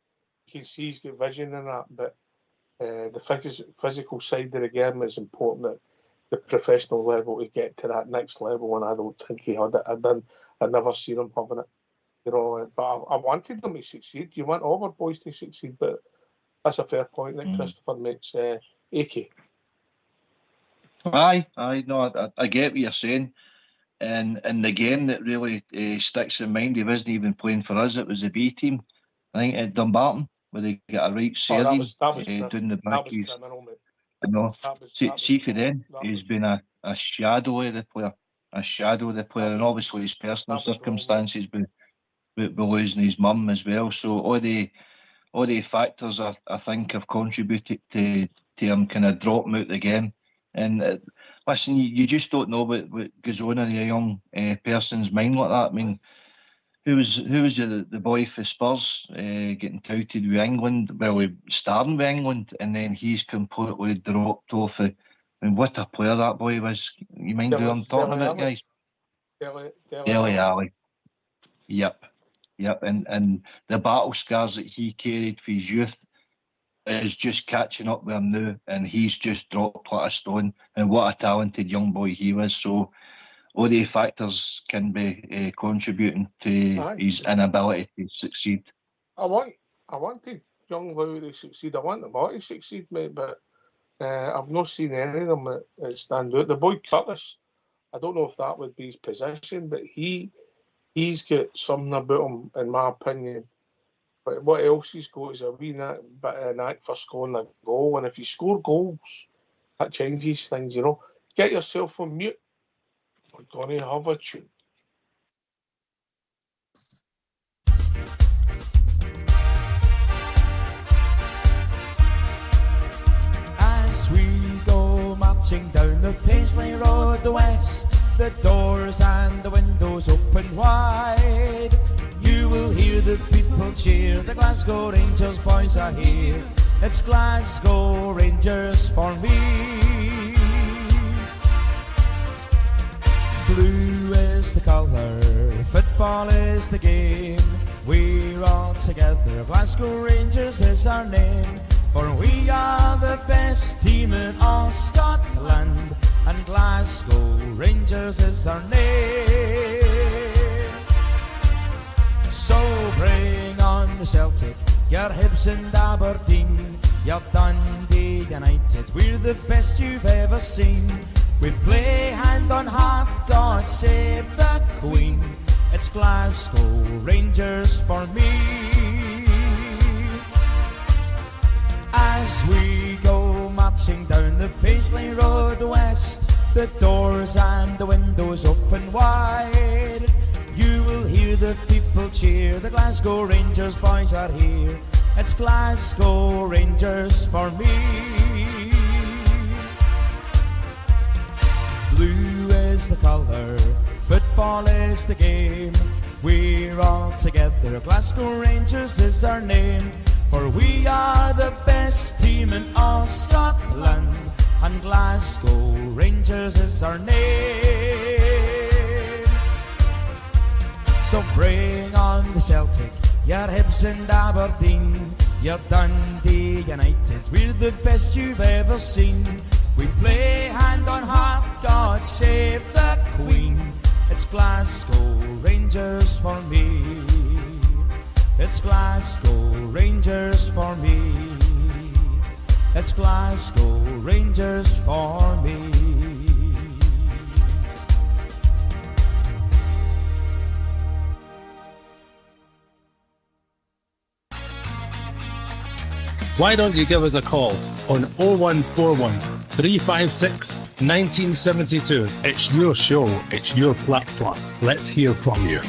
you can see he's got vision in that, but the physical side of the game is important at the professional level to get to that next level, and I don't think he had it. I'd never seen him having it, but I wanted them to succeed. You want all our boys to succeed, but that's a fair point that Christopher makes. AK. Aye, no, I get what you're saying. And the game that really sticks in mind, he wasn't even playing for us, it was the B team, I think, at Dumbarton, where they got a right serving down the back. I know. See for then, he's been a shadow of the player, and obviously his personal circumstances with losing his mum as well. So all the factors I think have contributed to him kind of dropping out the game. And listen, you just don't know what goes on in a young person's mind like that. I mean, who was the boy for Spurs getting touted with England? Well, starting with England, and then he's completely dropped off. I mean, what a player that boy was. You mind who I'm talking about, guys? Dele Alli. Yep. And the battle scars that he carried for his youth is just catching up with him now, and he's just dropped like a stone. And what a talented young boy he was. So all the factors can be contributing to his inability to succeed. I wanted young Lowry to succeed. I want them all to succeed, mate, but I've not seen any of them that stand out. The boy Curtis, I don't know if that would be his position, but he's got something about him, in my opinion. But what else he's got is a wee bit of knack for scoring a goal. And if you score goals, That changes things, you know. Get yourself on mute. We're going to have a tune. As we go marching down the Paisley Road west, the doors and the windows open wide. You will hear the people cheer, the Glasgow Rangers boys are here. It's Glasgow Rangers for me. Blue is the colour, football is the game. We're all together, Glasgow Rangers is our name. For we are the best team in all Scotland, and Glasgow Rangers is our name. So bring on the Celtic, your Hibs and Aberdeen, your Dundee United, we're the best you've ever seen. We play hand on heart, God save the Queen. It's Glasgow Rangers for me. As we go marching down the Paisley Road west, the doors and the windows open wide. You will hear the people cheer, the Glasgow Rangers boys are here. It's Glasgow Rangers for me. Blue is the colour, football is the game. We're all together, Glasgow Rangers is our name. For we are the best team in all Scotland, and Glasgow Rangers is our name. So bring on the Celtic, your Hibs and Aberdeen, your Dundee United, we're the best you've ever seen. We play hand on heart, God save the Queen. It's Glasgow Rangers for me. It's Glasgow Rangers for me. It's Glasgow Rangers for me. Why don't you give us a call on 0141 356 1972? It's your show, it's your platform. Let's hear from you.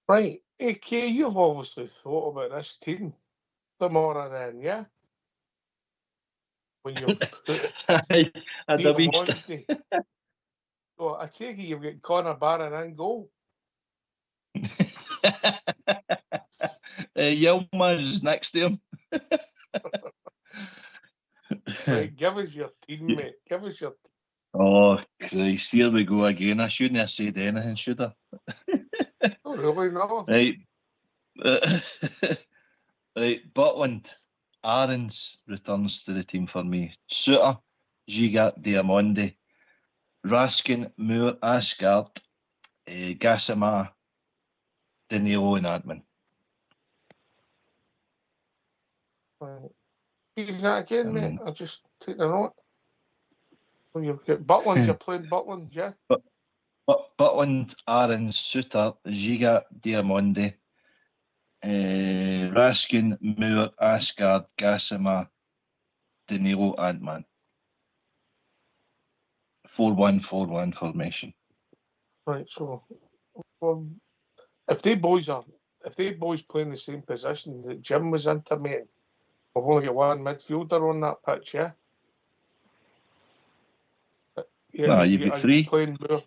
Right, AK, you've obviously thought about this team tomorrow then, yeah? When you've put Monday. Well, I take it you've got Conor Barron in goal. Yilmaz next to him. Right, give us your team, mate. Give us your team. Oh, Christ, here we go again. I shouldn't have said anything, should I? Oh, really? No. Right. Right, Butland, Aarons returns to the team for me. Suter, Giga, Diamondi, Raskin, Moore, Asgard, Gassama, Danilo and Antman. Right. Use that again, mate. I'll just take the note. Well, you've got Butland, you're playing Butland, yeah? Butland, Aarons, Suter, Giga, Diamondi, Raskin, Moore, Asgard, Gassama, Danilo, Antman. 4-1-4-1 formation. Right, so if they boys play in the same position that Jim was intimating, we've only got one midfielder on that pitch, yeah? Yeah, no, you've got three. Playing Moore.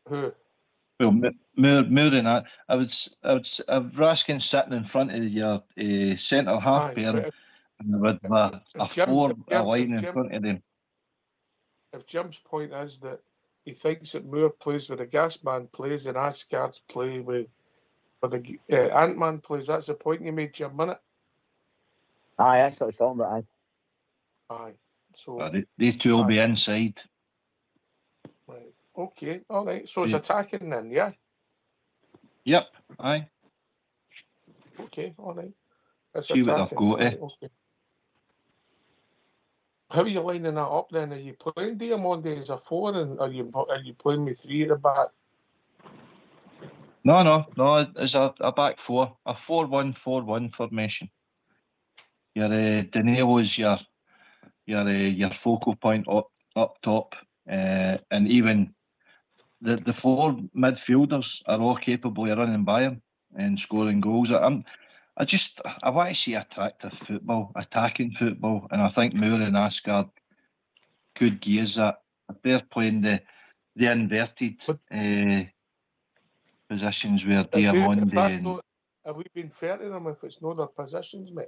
Who? Well, Moore and that. I would have Raskin sitting in front of your centre half pair, and I would have a line in front of them. If Jim's point is that he thinks that Moore plays where the gas man plays and Asgard's play where the Ant-Man plays, that's the point you made, Jim, innit? Aye, that's what I was talking about, Aye. So these two will be inside. Right. Okay. All right. So it's attacking then, yeah? Yep. Aye. Okay. All right. It's see what they've got. Right, okay. How are you lining that up then? Are you playing Diamondi as a 4 and are you playing with 3 at the back? No. It's a back four, a 4-1-4-1 formation. Your Danilo's your focal point up top, and even the four midfielders are all capable of running by him and scoring goals. I want to see attractive football, attacking football, and I think Moore and Asgard could use that. If they're playing the inverted positions where Diamonde have we been fair to them if it's not their positions, mate?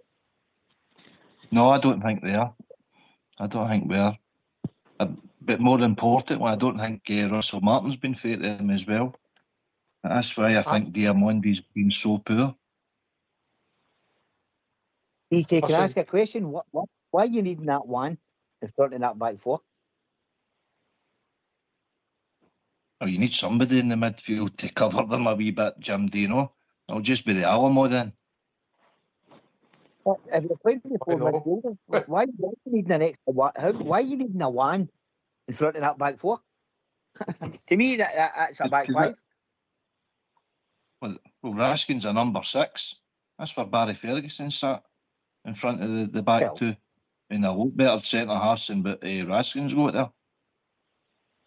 No, I don't think they are. I don't think we are. But more importantly, I don't think Russell Martin's been fair to him as well. That's why I think Diamonde's been so poor. EK, can I ask a question? Why are you needing that one in front of that back four? Oh, you need somebody in the midfield to cover them a wee bit, Jim, do you know? It'll just be the Alamo then. Well, if you're playing with four midfielders, why are you needing an extra one? Why are you needing a one in front of that back four? To me, that's a back five. Well, Raskin's a number 6. That's where Barry Ferguson sat in front of the back two. And a lot better centre half than Raskin's got there.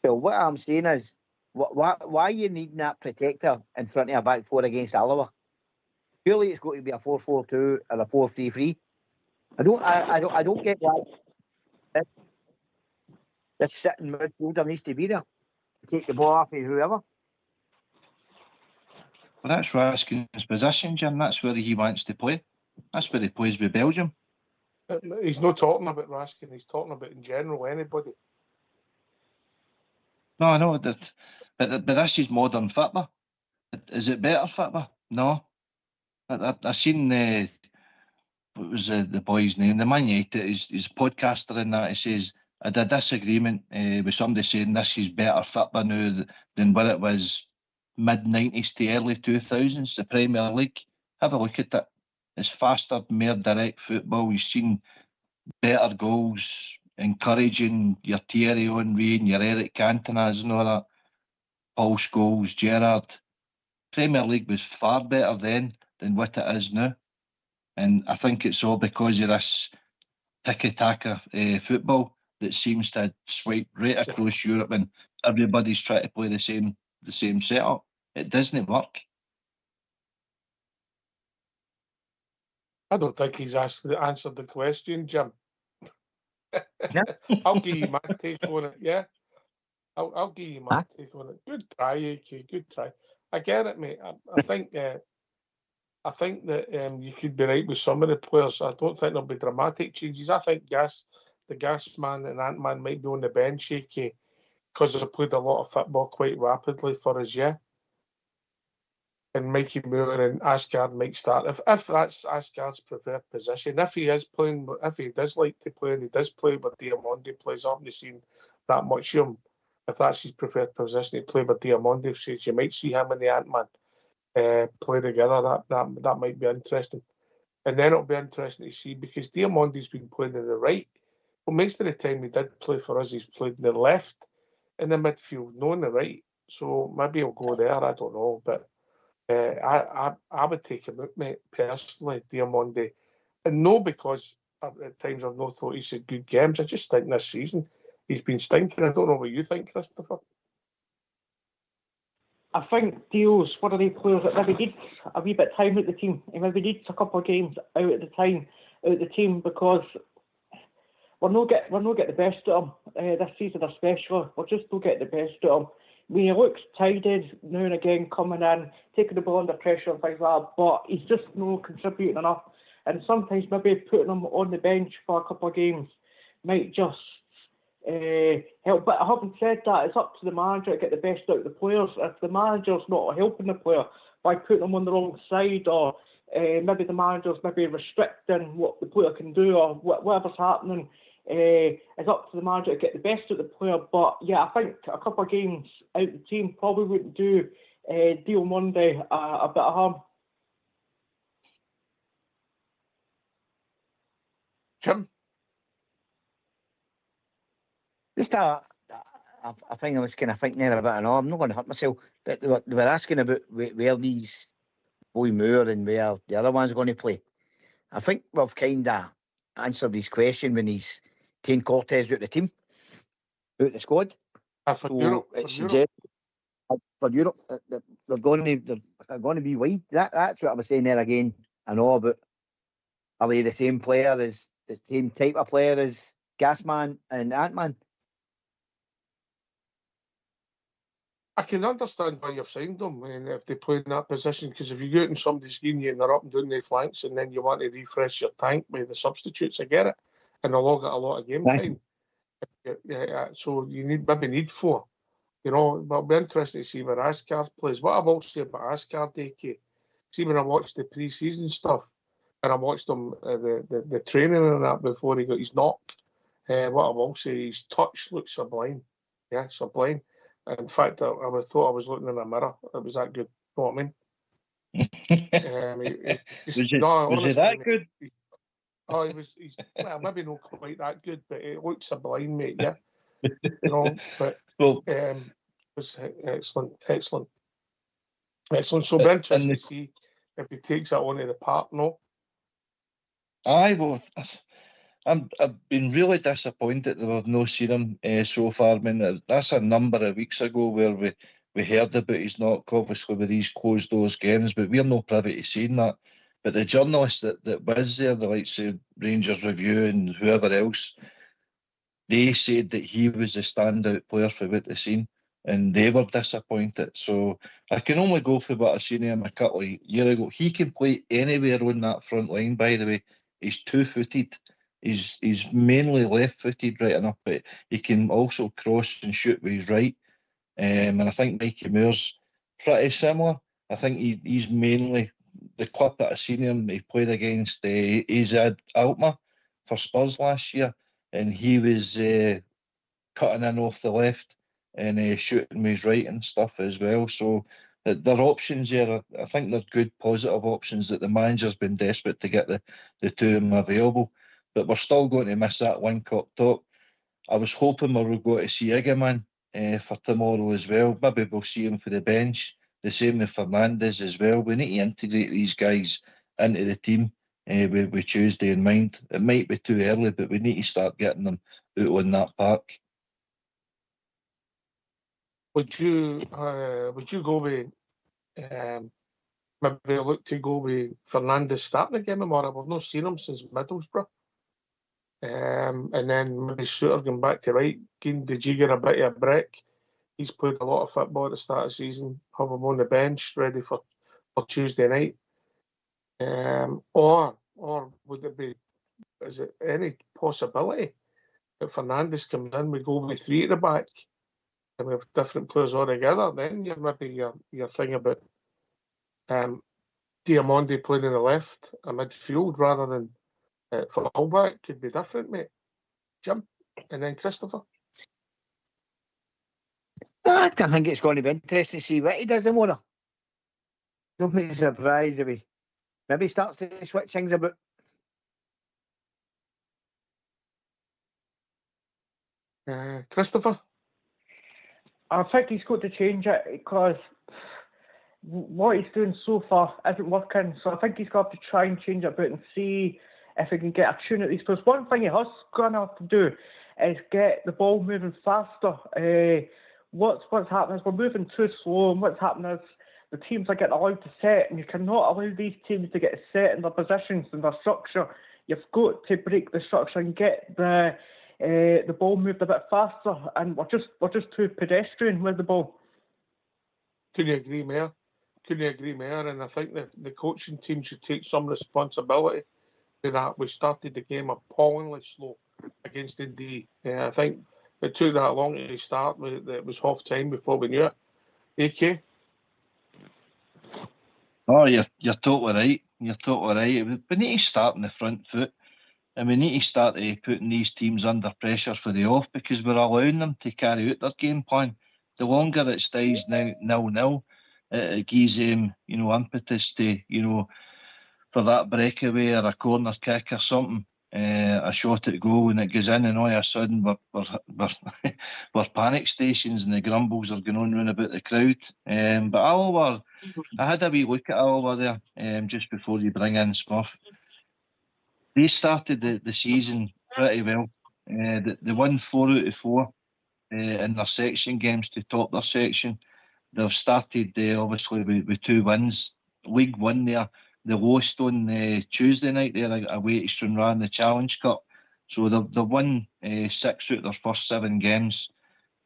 Well, what I'm saying is, why are you needing that protector in front of a back four against Alloa? Surely it's got to be a 4-4-2 or a 4-3-3. I don't get why this sitting midfielder needs to be there to take the ball off of whoever. Well, that's Raskin's position, Jim. That's where he wants to play. That's where he plays with Belgium. He's not talking about Raskin. He's talking about in general anybody. No, I know that, but this is modern football. Is it better football? No. I seen what was the boy's name? The Man United, his podcaster in that. He says I had a disagreement with somebody saying this is better football now than what it was mid-90s to early 2000s. The Premier League. Have a look at it. It's faster, more direct football. You've seen better goals, encouraging your Thierry Henry and your Eric Cantonas and all that. Paul Scholes, Gerrard. Premier League was far better then than what it is now. And I think it's all because of this tiki-taka football that seems to swipe right across Europe, and everybody's trying to play the same setup. It doesn't work. I don't think he's answered the question, Jim. I'll give you my take on it, yeah? I'll give you my take on it. Good try, AK, good try. I get it, mate. I think that you could be right with some of the players. I don't think there'll be dramatic changes. I think the Gas Man and Ant-Man might be on the bench, AK, because they've played a lot of football quite rapidly for us, yeah? And Mikey Moore and Asgard might start. If that's Asgard's preferred position, if he does like to play and he does play, but Diamonde plays, I haven't seen that much of him. If that's his preferred position to play, but Diamonde says you might see him and the Ant-Man play together. That might be interesting. And then it'll be interesting to see because Diamonde's been playing on the right. Well, most of the time he did play for us, he's played on the left in the midfield, not on the right. So maybe he'll go there. I don't know, but. I would take him out, mate, personally, Diamonde. And no, because at times I've not thought he's had good games. I just think this season he's been stinking. I don't know what you think, Christopher. I think Dio's one of the players that maybe needs a wee bit of time at the team. He maybe needs a couple of games out of the team because we're not getting the best of him this season especially. We're just not getting the best of him. He looks tired now and again coming in, taking the ball under pressure and things like that, but he's just not contributing enough. And sometimes maybe putting him on the bench for a couple of games might just help. But having said that, it's up to the manager to get the best out of the players. If the manager's not helping the player by putting them on the wrong side, or maybe the manager's maybe restricting what the player can do, or whatever's happening, it's up to the manager to get the best out of the player. But yeah, I think a couple of games out of the team probably wouldn't do Diamonde a bit of harm. Jim? Just a I think I was kind of thinking there about, I'm not going to hurt myself, but they were asking about where these Boy Moore and where the other one's going to play. I think we've kind of answered his question when he's taken Cortez out the team, out the squad. For Europe, for Europe, they're going to be wide. That's what I was saying there again. I know, but are they the same player as the same type of player as Gasman and Ant-Man? I can understand why you've signed them, and if they play in that position, because if you go out and somebody's giving you and they're up and down the flanks, and then you want to refresh your tank with the substitutes, I get it, and they'll all get a lot of game time. So you need 4. You know, but I'll be interested to see where Asgard plays. What I will say about Asgard, AK, see when I watched the pre-season stuff, and I watched him the training and that before he got his knock. What I will say, his touch looks sublime. Yeah, sublime. In fact, I thought I was looking in a mirror. It was that good. You know what I mean? Was it that good? Oh, he's well, maybe not quite that good, but it looked sublime, mate. Yeah, you know. But it was excellent. So be interested to see if he takes that onto the park. No. I've been really disappointed that we've not seen him so far. I mean, that's a number of weeks ago where we heard about his knock, obviously with these closed doors games, but we're not privy to seeing that. But the journalists that was there, the likes of Rangers Review and whoever else, they said that he was a standout player for what they've seen, and they were disappointed. So I can only go for what I seen him a couple of years ago. He can play anywhere on that front line, by the way. He's 2-footed. He's mainly left-footed right enough, but he can also cross and shoot with his right. And I think Mikey Moore's pretty similar. I think he's mainly, the club that I've seen him, he played against AZ Alkmaar for Spurs last year, and he was cutting in off the left and shooting with his right and stuff as well. So there are options there. I think they're good, positive options that the manager's been desperate to get the two of them available. But we're still going to miss that link up top. I was hoping we were going to see Igaman for tomorrow as well. Maybe we'll see him for the bench. The same with Fernandes as well. We need to integrate these guys into the team with Tuesday in mind. It might be too early, but we need to start getting them out on that park. Would you go with maybe look to go with Fernandes starting the game tomorrow? We've not seen him since Middlesbrough. And then maybe Suter going back to right. Did you get a bit of a break? He's played a lot of football at the start of the season. Have him on the bench ready for Tuesday night. Or would it be? Is it any possibility that Fernandes comes in? We go with 3 at the back, and we have different players altogether. Then you're maybe your thing about Diamondi playing in the left, a midfield rather than. For fullback could be different, mate. Jim, and then Christopher. I think it's going to be interesting to see what he does tomorrow. Don't be surprised if he maybe starts to switch things about. Christopher? I think he's got to change it because what he's doing so far isn't working. So I think he's got to try and change it about and see if he can get a tune at these players. One thing he has going to have to do is get the ball moving faster. What's happening is we're moving too slow, and what's happening is the teams are getting allowed to set, and you cannot allow these teams to get set in their positions and their structure. You've got to break the structure and get the ball moved a bit faster, and we're just too pedestrian with the ball. Couldn't agree more. And I think that the coaching team should take some responsibility with that. We started the game appallingly slow against Dundee. I think it took that long to start. It was half time before we knew it. AK? Oh, you're totally right. We need to start on the front foot, and we need to start putting these teams under pressure for the off, because we're allowing them to carry out their game plan. The longer it stays 0-0, it gives them, impetus to, for that breakaway or a corner kick or something. a shot at goal and it goes in, and all of a sudden we're panic stations and the grumbles are going on round about the crowd. But I had a wee look at Alba there just before you bring in Smurf. They started the season pretty well. They won 4 out of 4 in their section games to top their section. They've started obviously with 2 wins. League 1 there. They lost on Tuesday night there away to Stranraer in the Challenge Cup. So they've won 6 out of their first 7 games,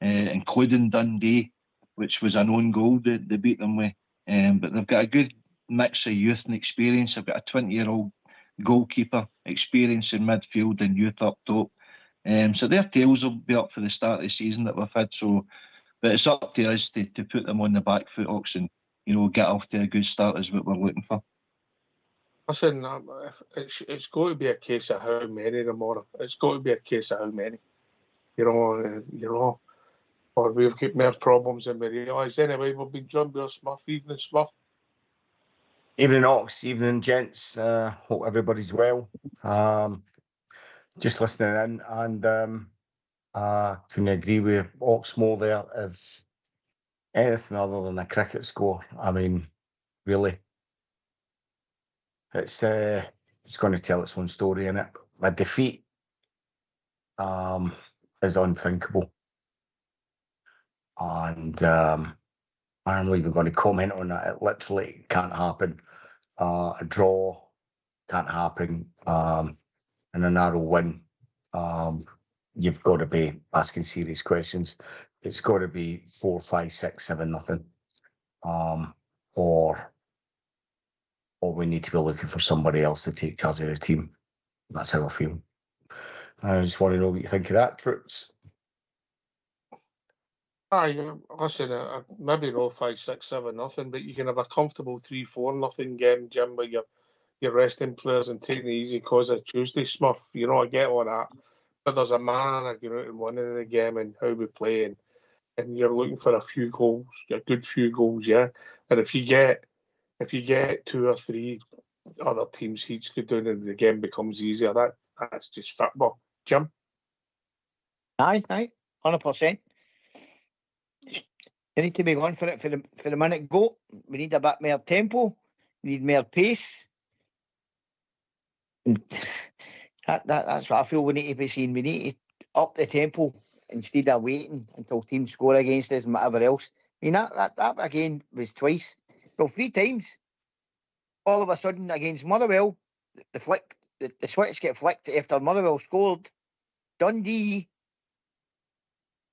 including Dundee, which was an own goal they beat them with. But they've got a good mix of youth and experience. They've got a 20-year-old goalkeeper, experience in midfield and youth up top. So their tails will be up for the start of the season that we've had. But it's up to us to put them on the back foot, Ox, and get off to a good start is what we're looking for. Listen, it's got to be a case of how many tomorrow. It's got to be a case of how many. Or we've got more problems than we realise. Anyway, we've been joined by Smurf. Evening, Smurf. Evening, Ox. Evening, gents. Hope everybody's well. Just listening in, and I can agree with Ox more there. If anything other than a cricket score, I mean, really, it's going to tell its own story, innit? A defeat is unthinkable, and I'm not even going to comment on that. It literally can't happen. A draw can't happen, and a narrow win. You've got to be asking serious questions. It's got to be 4, 5, 6, 7-0, or we need to be looking for somebody else to take charge of the team. That's how I feel. I just want to know what you think of that, Troops. Listen, maybe not 5, 6, 7-0, but you can have a comfortable 3, 4-0 game, Jim, where you're resting players and taking it easy because of Tuesday, Smurf. I get all that. But there's a manner of going out and winning the game and how we play, and you're looking for a few goals, a good few goals, yeah. And if you get 2 or 3 other teams' heats go down and the game becomes easier, that's just football. Jim? Aye, 100%. You need to be going for it for the minute go. We need a bit more tempo. We need more pace. And that's what I feel we need to be seeing. We need to up the tempo instead of waiting until teams score against us and whatever else. I mean, that again was twice. Well, 3 times. All of a sudden against Motherwell, the switch get flicked after Motherwell scored. Dundee,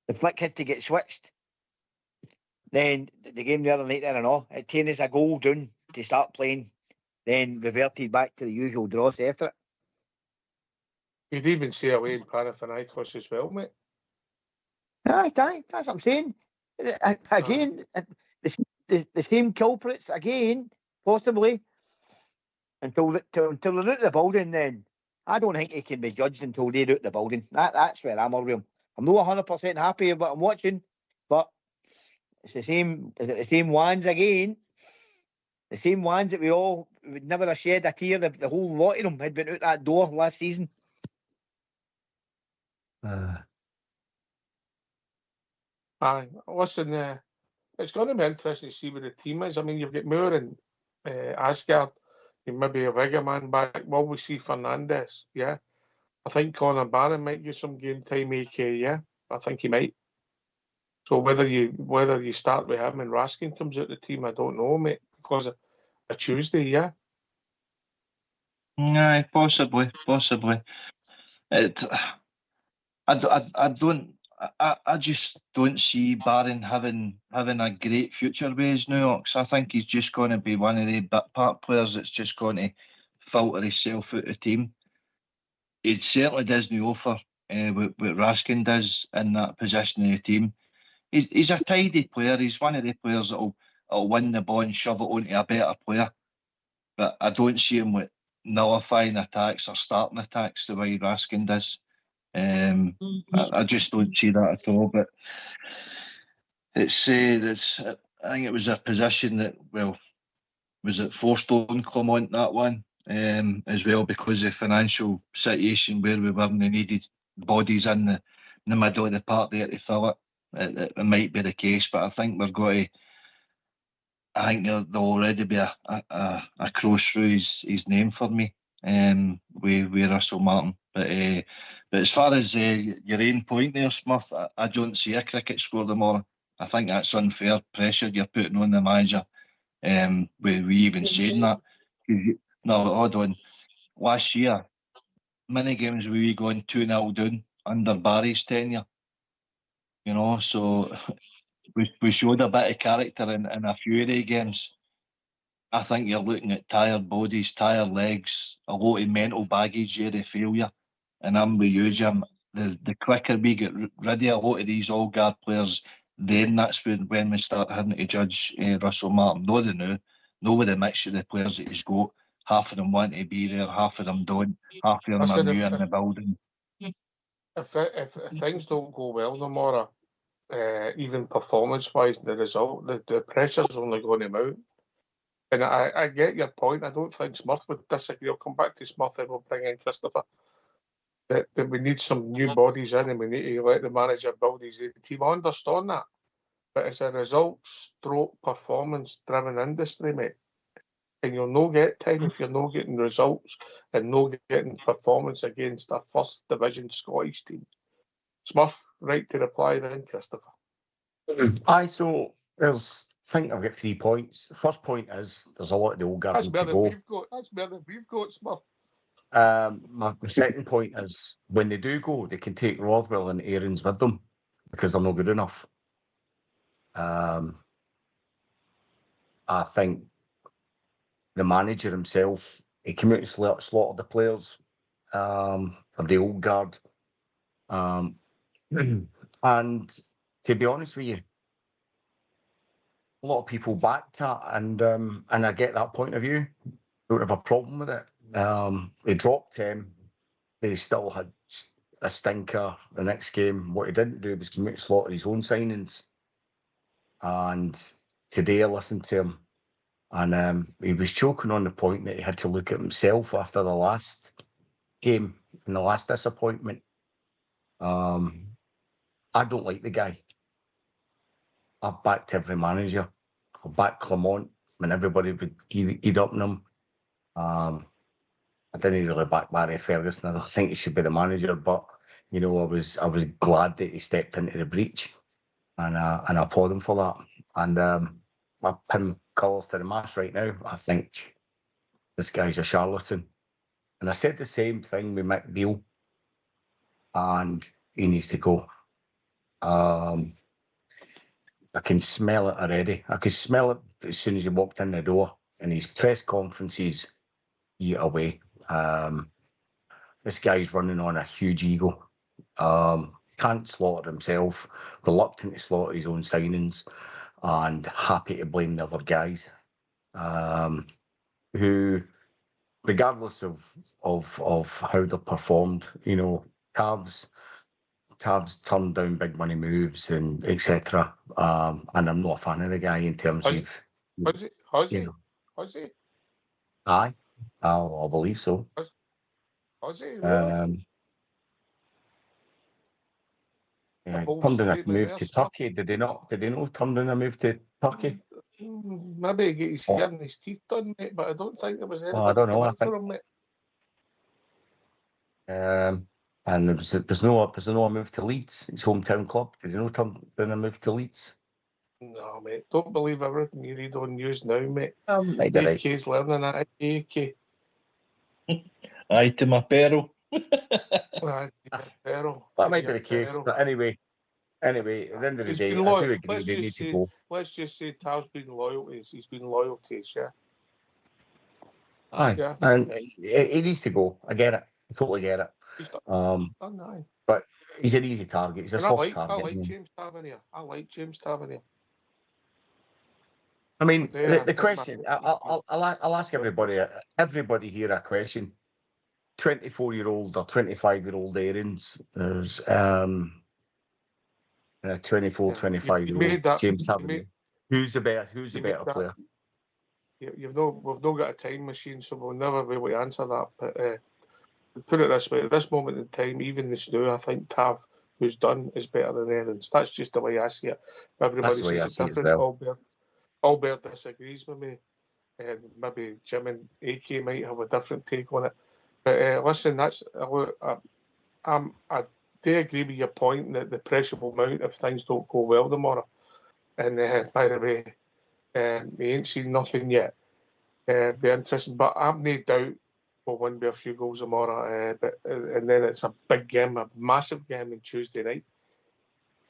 the flick had to get switched. Then the game the other night there and all, it took us a goal down to start playing, then reverted back to the usual draws after it. You'd even see away in Panathinaikos as well, mate. Aye, that's what I'm saying. Again, the same culprits again, possibly, until they're out the building. Then I don't think it can be judged until they're out the building. That's where I'm with. I'm not 100% happy with what I'm watching, but it's the same. Is it the same ones again? The same ones that we would never have shed a tear. The whole lot of them had been out that door last season. Aye, listen, it's going to be interesting to see what the team is. I mean, you've got Moore and Asgard. You maybe a Wigerman back. Will we see Fernandez? Yeah. I think Conor Barron might get some game time, AK, yeah. I think he might. So whether you start with him and Raskin comes out the team, I don't know, mate, because of a Tuesday, yeah. Aye, possibly. I just don't see Barron having a great future with his now, Ox. I think he's just going to be one of the bit part players that's just going to filter himself out of the team. It certainly doesn't offer what Raskin does in that position of the team. He's a tidy player. He's one of the players that'll win the ball and shove it onto a better player. But I don't see him with nullifying attacks or starting attacks the way Raskin does. I just don't see that at all. But I think it was a position that, well, was it Forstone Clement, that one? as well, because of the financial situation where we were and they needed bodies in the middle of the park there to fill it. It might be the case, but I think we're going to. I think there'll already be a cross through his name for me with Russell Martin. But as far as your own point there, Smith, I don't see a cricket score tomorrow. I think that's unfair pressure you're putting on the manager. We even saying that. No, hold on. Last year, many games we going 2-0 down under Barry's tenure. You know, so we showed a bit of character in a few of the games. I think you're looking at tired bodies, tired legs, a lot of mental baggage here to failure. And I'm with you, Jim. The quicker we get rid of a lot of these all-guard players, then that's when we start having to judge Russell Martin. Not the new, not with the mixture of the players that he's got. Half of them want to be there, half of them don't. Half of them are new in the building. If things don't go well tomorrow, even performance-wise, the result, the pressure's only going to mount. And I get your point. I don't think Smith would disagree. I'll come back to Smith and we'll bring in Christopher. That we need some new bodies in and we need to let the manager build his team. I understand that. But it's a result-performance-driven industry, mate. And you'll no get time if you're not getting results and not getting performance against a first division Scottish team. Smith, right to reply then, Christopher. So there's. I think I've got 3 points. The first point is there's a lot of the old guard need to go. That's better than we've got, Smith. My second point is when they do go, they can take Rothwell and Aarons with them because they're not good enough. I think the manager himself, he came out and slaughtered the players of the old guard. And to be honest with you, a lot of people backed that, and I get that point of view. Don't have a problem with it. They dropped him. They still had a stinker the next game. What he didn't do was come out and slaughter his own signings. And today I listened to him, and he was choking on the point that he had to look at himself after the last game and the last disappointment. I don't like the guy. I've backed every manager. I've backed Clement when everybody would eat up on him. I didn't really back Barry Ferguson. I don't think he should be the manager, but you know, I was glad that he stepped into the breach, and I applaud him for that. And I pin colours to the mast right now. I think this guy's a charlatan, and I said the same thing with Mick Beale, and he needs to go. I can smell it already. I could smell it as soon as he walked in the door. And his press conferences, eat away. This guy's running on a huge ego. Can't slaughter himself, reluctant to slaughter his own signings, and happy to blame the other guys. Who, regardless of how they performed, you know, Cavs turned down big money moves and etc. And I'm not a fan of the guy in terms of. Has he? Aye, I believe so. Has he? Really? Yeah, turned down a move to Turkey. Did they not? Did they not turn down a move to Turkey? Maybe he get his hair and his teeth done, mate. But I don't think there was anything. I don't know. I think. Him, mate. And there's no move to Leeds, his hometown club. Did they not turn down a move to Leeds? No, mate. Don't believe everything you read on news now, mate. AK's learning that. AK. Aye, to my peril. Aye, to my peril. That might be the case, but anyway, at the end of the day, I do agree they need to go. Let's just say Tav's been loyal to us. He's been loyal to us, yeah. Aye, yeah. And he needs to go. I get it. I totally get it. But he's an easy target. He's a soft target. I like James Tavernier. I mean, the question, I'll ask everybody here a question. 24-year-old or 25-year-old Aarons. There's 24, 25-year-old James Tavernier. Who's the better player? we've not got a time machine, so we'll never be able to answer that. But put it this way, at this moment in time, even the Snow, I think Tav, who's done, is better than Aaron's. That's just the way I see it. Everybody says it different. Albert disagrees with me, and maybe Jim and AK might have a different take on it. But listen, I do agree with your point that the pressure will mount if things don't go well tomorrow. And by the way, we ain't seen nothing yet. Be interesting, but I've no doubt we'll win by a few goals tomorrow. And then it's a big game, a massive game on Tuesday night.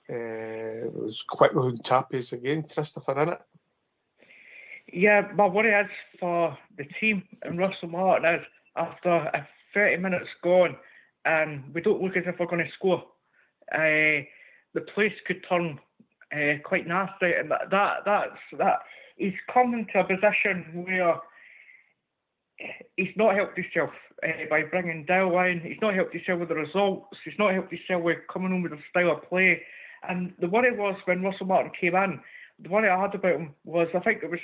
It was quick with Tappies again, Christopher, in it. Yeah, my worry is for the team and Russell Martin is after 30 minutes gone and we don't look as if we're going to score, the place could turn quite nasty, and that he's come into a position where he's not helped himself by bringing Dale in. He's not helped himself with the results. He's not helped himself with coming on with a style of play. And the worry was when Russell Martin came in, the worry I had about him was, I think it was,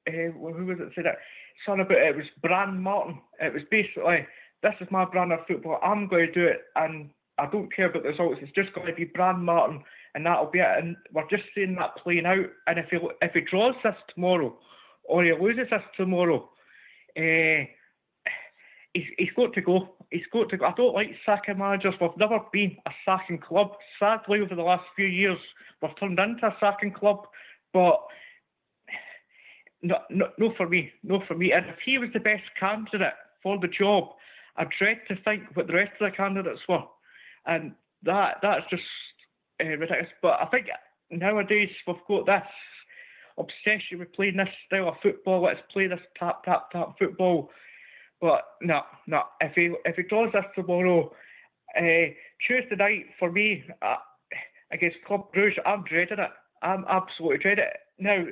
who was it said it? Son about it was Brand Martin. It was basically, this is my brand of football. I'm going to do it, and I don't care about the results. It's just going to be Brand Martin, and that'll be it. And we're just seeing that playing out. And if he draws this tomorrow, or he loses this tomorrow, he's got to go. He's got to go. I don't like sacking managers. We've never been a sacking club. Sadly, over the last few years, we've turned into a sacking club. But no for me. No for me. And if he was the best candidate for the job, I dread to think what the rest of the candidates were. And that's just ridiculous. But I think nowadays we've got this obsession with playing this style of football. Let's play this tap football. But no. If he draws this tomorrow, Tuesday night for me against Club Brugge, I'm dreading it. I'm absolutely dreading it. Now,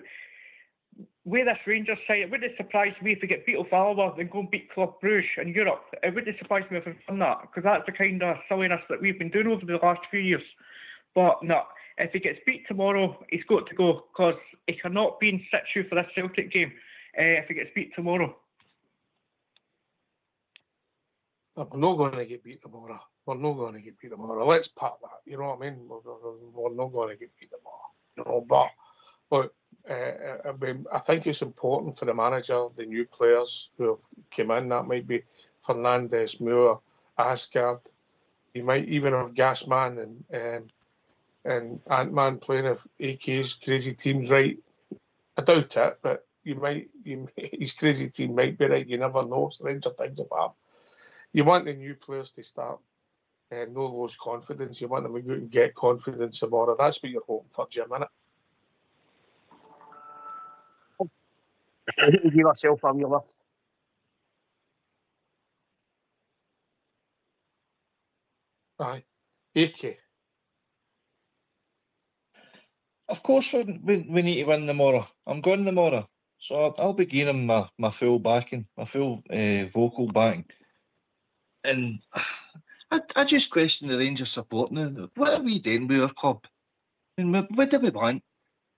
with this Rangers side, it wouldn't surprise me if we get beat off Alba and go and beat Club Brugge in Europe. It wouldn't surprise me if we've done that, because that's the kind of silliness that we've been doing over the last few years. But no, if he gets beat tomorrow, he's got to go, because he cannot be in situ for this Celtic game if he gets beat tomorrow. We're not going to get beat tomorrow. Let's part that. You know what I mean? We're not going to get beat tomorrow. You know, but I think it's important for the manager, the new players who have come in. That might be Fernandes, Moore, Asgard. You might even have Gasman and Ant-Man playing if AK's crazy team's right. I doubt it, but his crazy team might be right. You never know. Stranger things have happened. You want the new players to start and no lose confidence. You want them to go and get confidence tomorrow. That's what you're hoping for, Jim, innit? Give yourself a wee lift. Aye. AK. Of course we need to win tomorrow. I'm going tomorrow. So I'll be giving them my full backing, my full vocal backing. And I just question the Rangers support now. What are we doing with our club? I mean, what do we want?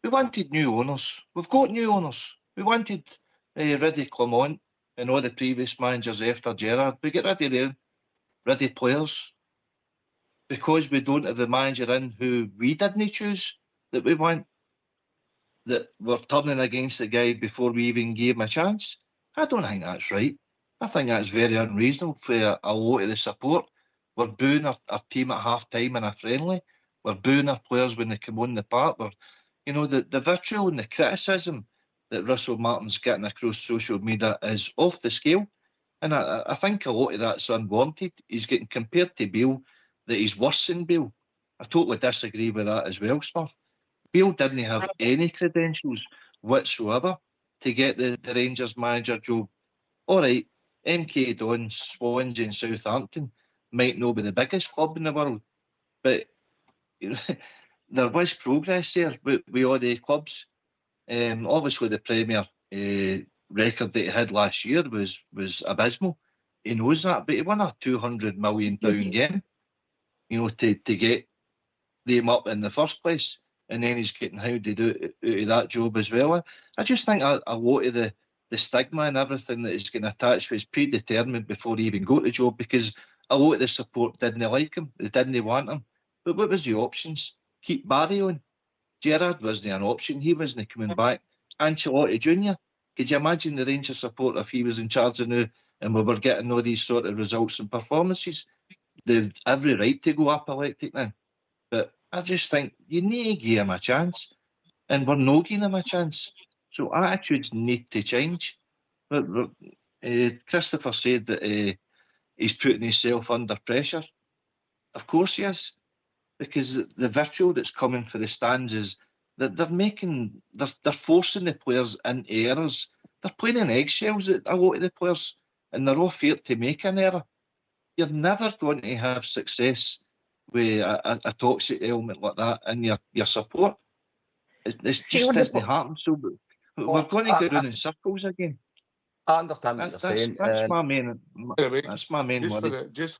We wanted new owners. We've got new owners. We wanted Riddy Clement and all the previous managers after Gerrard. We get rid of them, ready players, because we don't have the manager in who we didn't choose that we want, that we're turning against the guy before we even gave him a chance. I don't think that's right. I think that's very unreasonable for a lot of the support. We're booing our team at half-time in a friendly. We're booing our players when they come on the park. The vitriol and the criticism that Russell Martin's getting across social media is off the scale. And I think a lot of that's unwarranted. He's getting compared to Beale, that he's worse than Beale. I totally disagree with that as well, Smurf. Beale didn't have any credentials whatsoever to get the Rangers manager job. All right, MK Dons, Swansea and Southampton might not be the biggest club in the world, but there was progress there with all the clubs. Obviously, the Premier record that he had last year was abysmal. He knows that, but he won a £200 million game, to get them up in the first place, and then he's getting how to do it out of that job as well. I just think a lot of the the stigma and everything that is getting attached was predetermined before he even got the job, because a lot of the support didn't like him, they didn't want him. But what was the options? Keep Barry on. Gerrard wasn't an option, he wasn't coming back. Ancelotti Jr., could you imagine the Rangers support if he was in charge of now and we were getting all these sort of results and performances? They've every right to go apoplectic now. But I just think you need to give him a chance, and we're not giving him a chance. So attitudes need to change. But Christopher said that he's putting himself under pressure. Of course he is, because the virtue that's coming for the stands is that they're forcing the players into errors. They're playing in eggshells, a lot of the players, and they're all feared to make an error. You're never going to have success with a toxic element like that in your support. It just doesn't happen. So we're going to go round in circles again. I understand what you're saying. That's my main worry. Just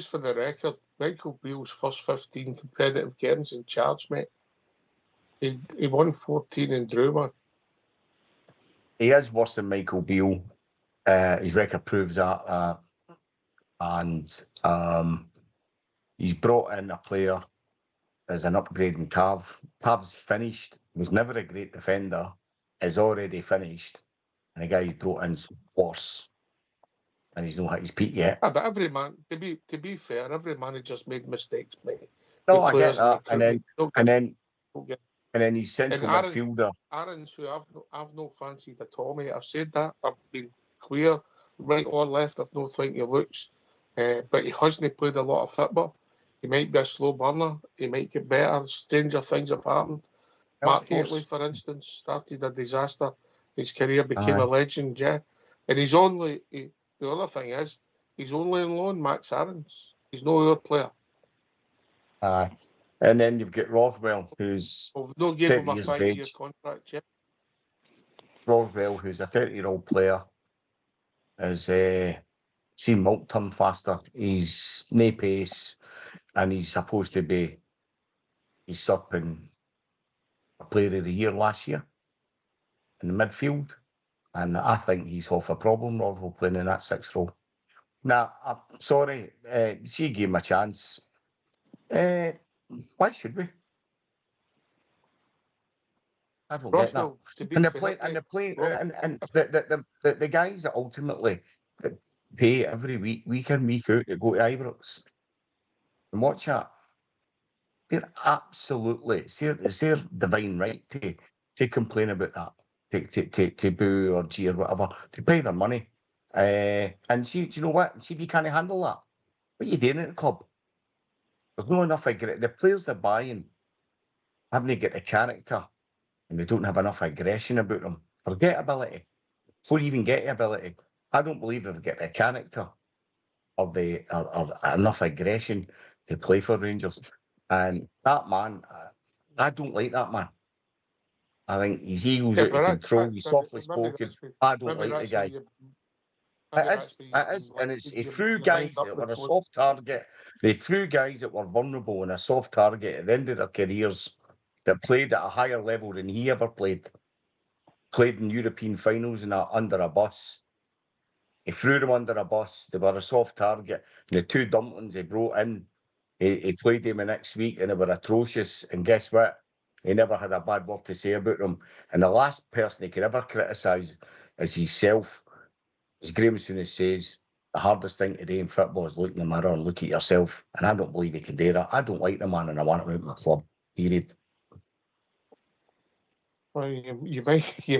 for the record, Michael Beale's first 15 competitive games in charge, mate. He won 14 and drew one. He is worse than Michael Beale. His record proves that. And he's brought in a player as an upgrade in Cav. Cav's finished, was never a great defender, is already finished. And the guy he's brought in's worse. And he's not hit his peak yet. But every man, to be fair, every manager's made mistakes, mate. No, I get that. And then he's central midfielder. Aaron's who I've no fancied at all, mate. I've said that. I've been clear, right or left. I've no think he looks. But he hasn't played a lot of football. He might be a slow burner. He might get better. Stranger things have happened. Mark Hateley, for instance, started a disaster. His career became a legend, yeah. And he's only... the other thing is, he's only on loan, Max Aarons. He's no other player. And then you've got Rothwell, who's no gave him a 30 years 5-year age. contract yet. Rothwell, who's a 30-year-old player, has seen milk turn faster. He's no pace, and he's supposed to be usurping a player of the year last year in the midfield. And I think he's half a problem, Rothwell, playing in that sixth row. Now, I'm sorry, she gave him a chance. Why should we? I don't get that. And the guys that ultimately pay every week in, week out, to go to Ibrox and watch that, they're absolutely, it's their divine right to complain about that, to boo or jeer or whatever, to pay their money. And see, do you know what? See if you can't handle that. What are you doing at the club? There's not enough aggression. The players they're buying haven't got the character, and they don't have enough aggression about them. Forget ability. Before you even get the ability, I don't believe they've got the character or enough aggression to play for Rangers. And that man, I don't like that man. I think his ego's out of control. He's softly spoken. I don't like the guy. It is, and he threw guys that were a soft target. They threw guys that were vulnerable and a soft target at the end of their careers that played at a higher level than he ever played in European finals and under a bus. He threw them under a bus. They were a soft target. And the two dumplings he brought in, he played them the next week and they were atrocious. And guess what? He never had a bad word to say about them. And the last person he could ever criticise is himself. As Graham Souness says, the hardest thing today in football is look in the mirror and look at yourself. And I don't believe he can do that. I don't like the man and I want him out of my club. Period. Well, you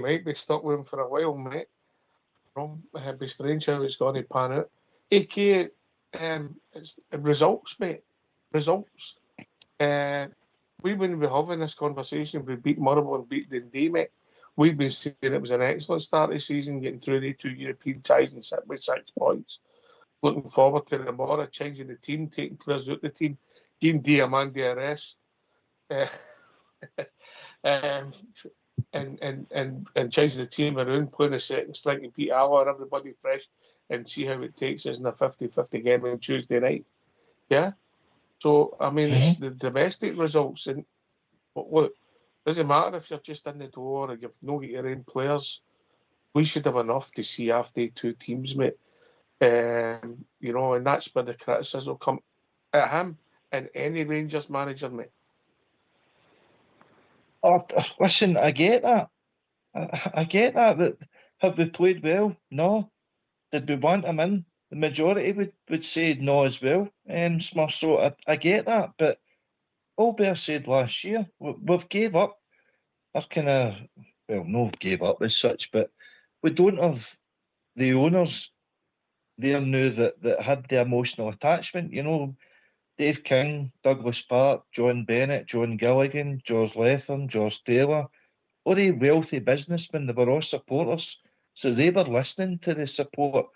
might be stuck with him for a while, mate. It'd be strange how it's going to pan out. AK, it's results, mate. Results. We wouldn't be having this conversation if we beat Motherwell and beat Dundee, mate. We've been saying it was an excellent start of the season, getting through the 2 European ties and sit with 6 points. Looking forward to tomorrow, changing the team, taking players out the team, giving Diamandi a rest, and changing the team around, playing the second string and beat Alloa, everybody fresh, and see how it takes us in a 50-50 game on Tuesday night. Yeah? So, I mean, it's the domestic results. And look, doesn't matter if you're just in the door or you've not got your own players. We should have enough to see after 2 teams, mate. You know, and that's where the criticism will come at him and any Rangers manager, mate. Oh, listen, I get that. I get that, but have we played well? No. Did we want him in? The majority would say no as well. Smurf, so I get that, but Albert said last year, we've gave up. I've kind of, well, no gave up as such, but we don't have the owners there now that had the emotional attachment. You know, Dave King, Douglas Park, John Bennett, John Gilligan, George Letham, George Taylor, all the wealthy businessmen, they were all supporters. So they were listening to the support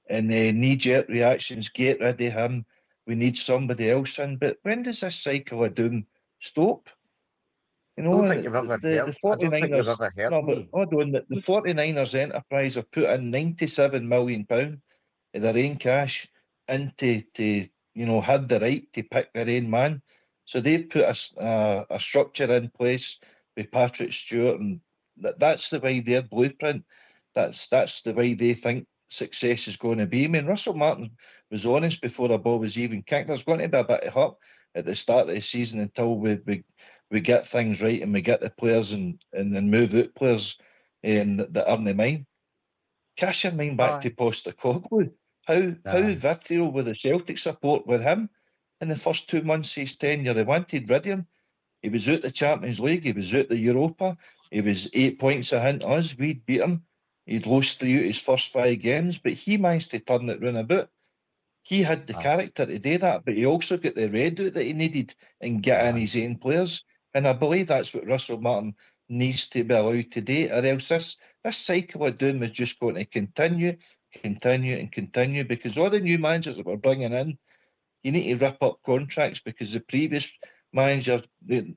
and the knee-jerk reactions, get rid of him, we need somebody else in. But when does this cycle of doom stop? You know, I don't think you've ever heard. the I don't think you've 49ers, ever heard no, but me. hold on, the 49ers enterprise have put in £97 million of their own cash into, had the right to pick their own man. So they've put a structure in place with Patrick Stewart, and that's the way their blueprint, that's the way they think success is going to be. I mean, Russell Martin was honest before a ball was even kicked. There's going to be a bit of hurt at the start of the season until we get things right and we get the players and move out players that earn the mind. Cast your mind back to Postecoglou. How vitriol with the Celtic support with him in the first 2 months of his tenure. They wanted rid of him. He was out the Champions League. He was out the Europa. He was 8 points ahead of us. We'd beat him. He'd lost 3 out of his first 5 games, but he managed to turn it round about. He had the character to do that, but he also got the red out that he needed and get in his own players. And I believe that's what Russell Martin needs to be allowed to do, or else this cycle of doom is just going to continue, because all the new managers that we're bringing in, you need to rip up contracts because the previous manager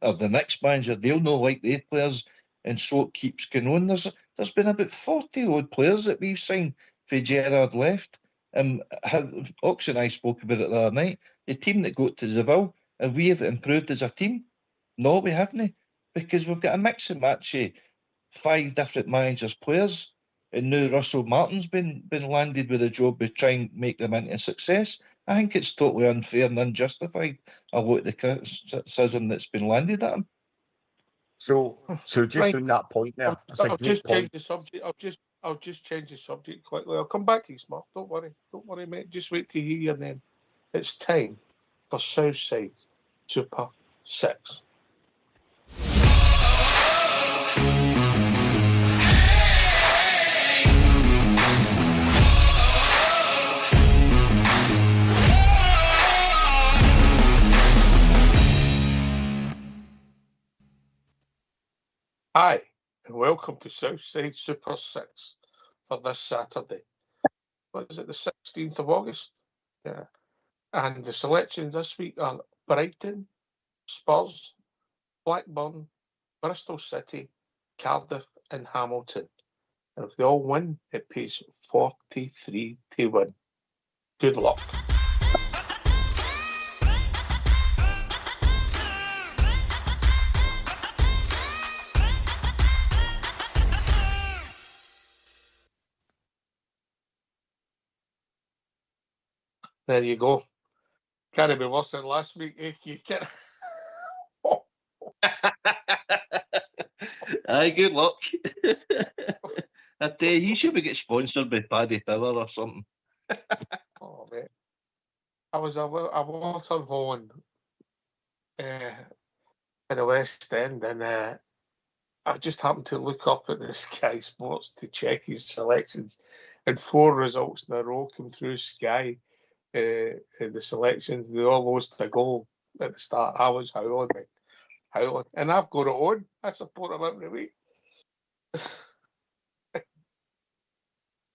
or the next manager, they'll not like their players, and so it keeps going on. There's been about 40 odd players that we've signed for Gerrard left. Ox and I spoke about it the other night. The team that got to Seville, have we improved as a team? No, we haven't, because we've got a mix and match of 5 different managers' players, and now Russell Martin's been landed with a job to try and make them into a success. I think it's totally unfair and unjustified a lot of the criticism that's been landed at him. So just on that point there, I'll just change the subject. I'll just change the subject quickly. I'll come back to you, Smurf. Don't worry, mate. Just wait to hear you, and then it's time for Southside Super 6. Hi, and welcome to Southside Super 6 for this Saturday. What is it, the 16th of August? Yeah. And the selections this week are Brighton, Spurs, Blackburn, Bristol City, Cardiff and Hamilton. And if they all win, it pays 43 to win. Good luck. There you go. Can't be worse than last week, eh? You can't. Aye, good luck. I tell you should be get sponsored by Paddy Power or something. Oh, mate. I was a Walter Vaughan in the West End, and I just happened to look up at the Sky Sports to check his selections, and 4 results in a row come through Sky. The selections, they all lost a goal at the start. I was howling, mate. Howling. And I've got it on. I support him every week.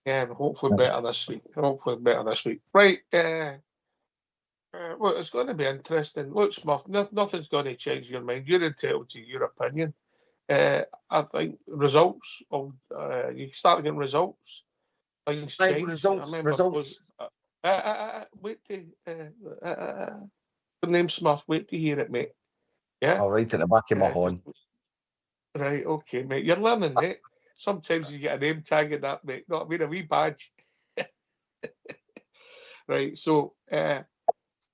Yeah, hopefully better this week. Right. Well, it's going to be interesting. Look, Smurf, nothing's going to change your mind. You're entitled to your opinion. I think results, you start getting results. Things change. Results. Wait to name Smurf. Wait to hear it, mate. Yeah. All right, at the back of my horn. Right, okay, mate. You're learning, mate. Sometimes you get a name tag in that, mate. Not I mean, a wee badge. Right. So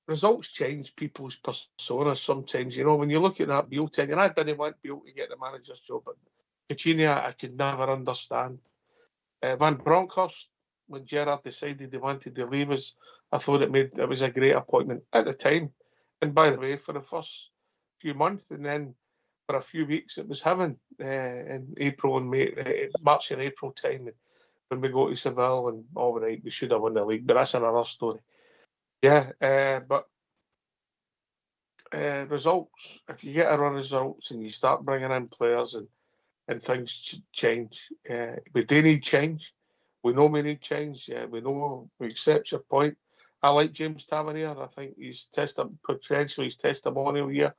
results change people's personas sometimes. You know, when you look at that Beale tenure, and I didn't want Beale to get the manager's job, but Coutinho, I could never understand. Van Bronckhorst, when Gerrard decided they wanted to leave us, I thought it was a great appointment at the time. And by the way, for the first few months, and then for a few weeks, it was heaven in April and May, March and April time. When we go to Seville, and all right, we should have won the league, but that's another story. Yeah, but results. If you get a run of results and you start bringing in players and things change, we do need change. We know we need change. Yeah, we know. We accept your point. I like James Tavernier. I think he's potentially his testimonial year.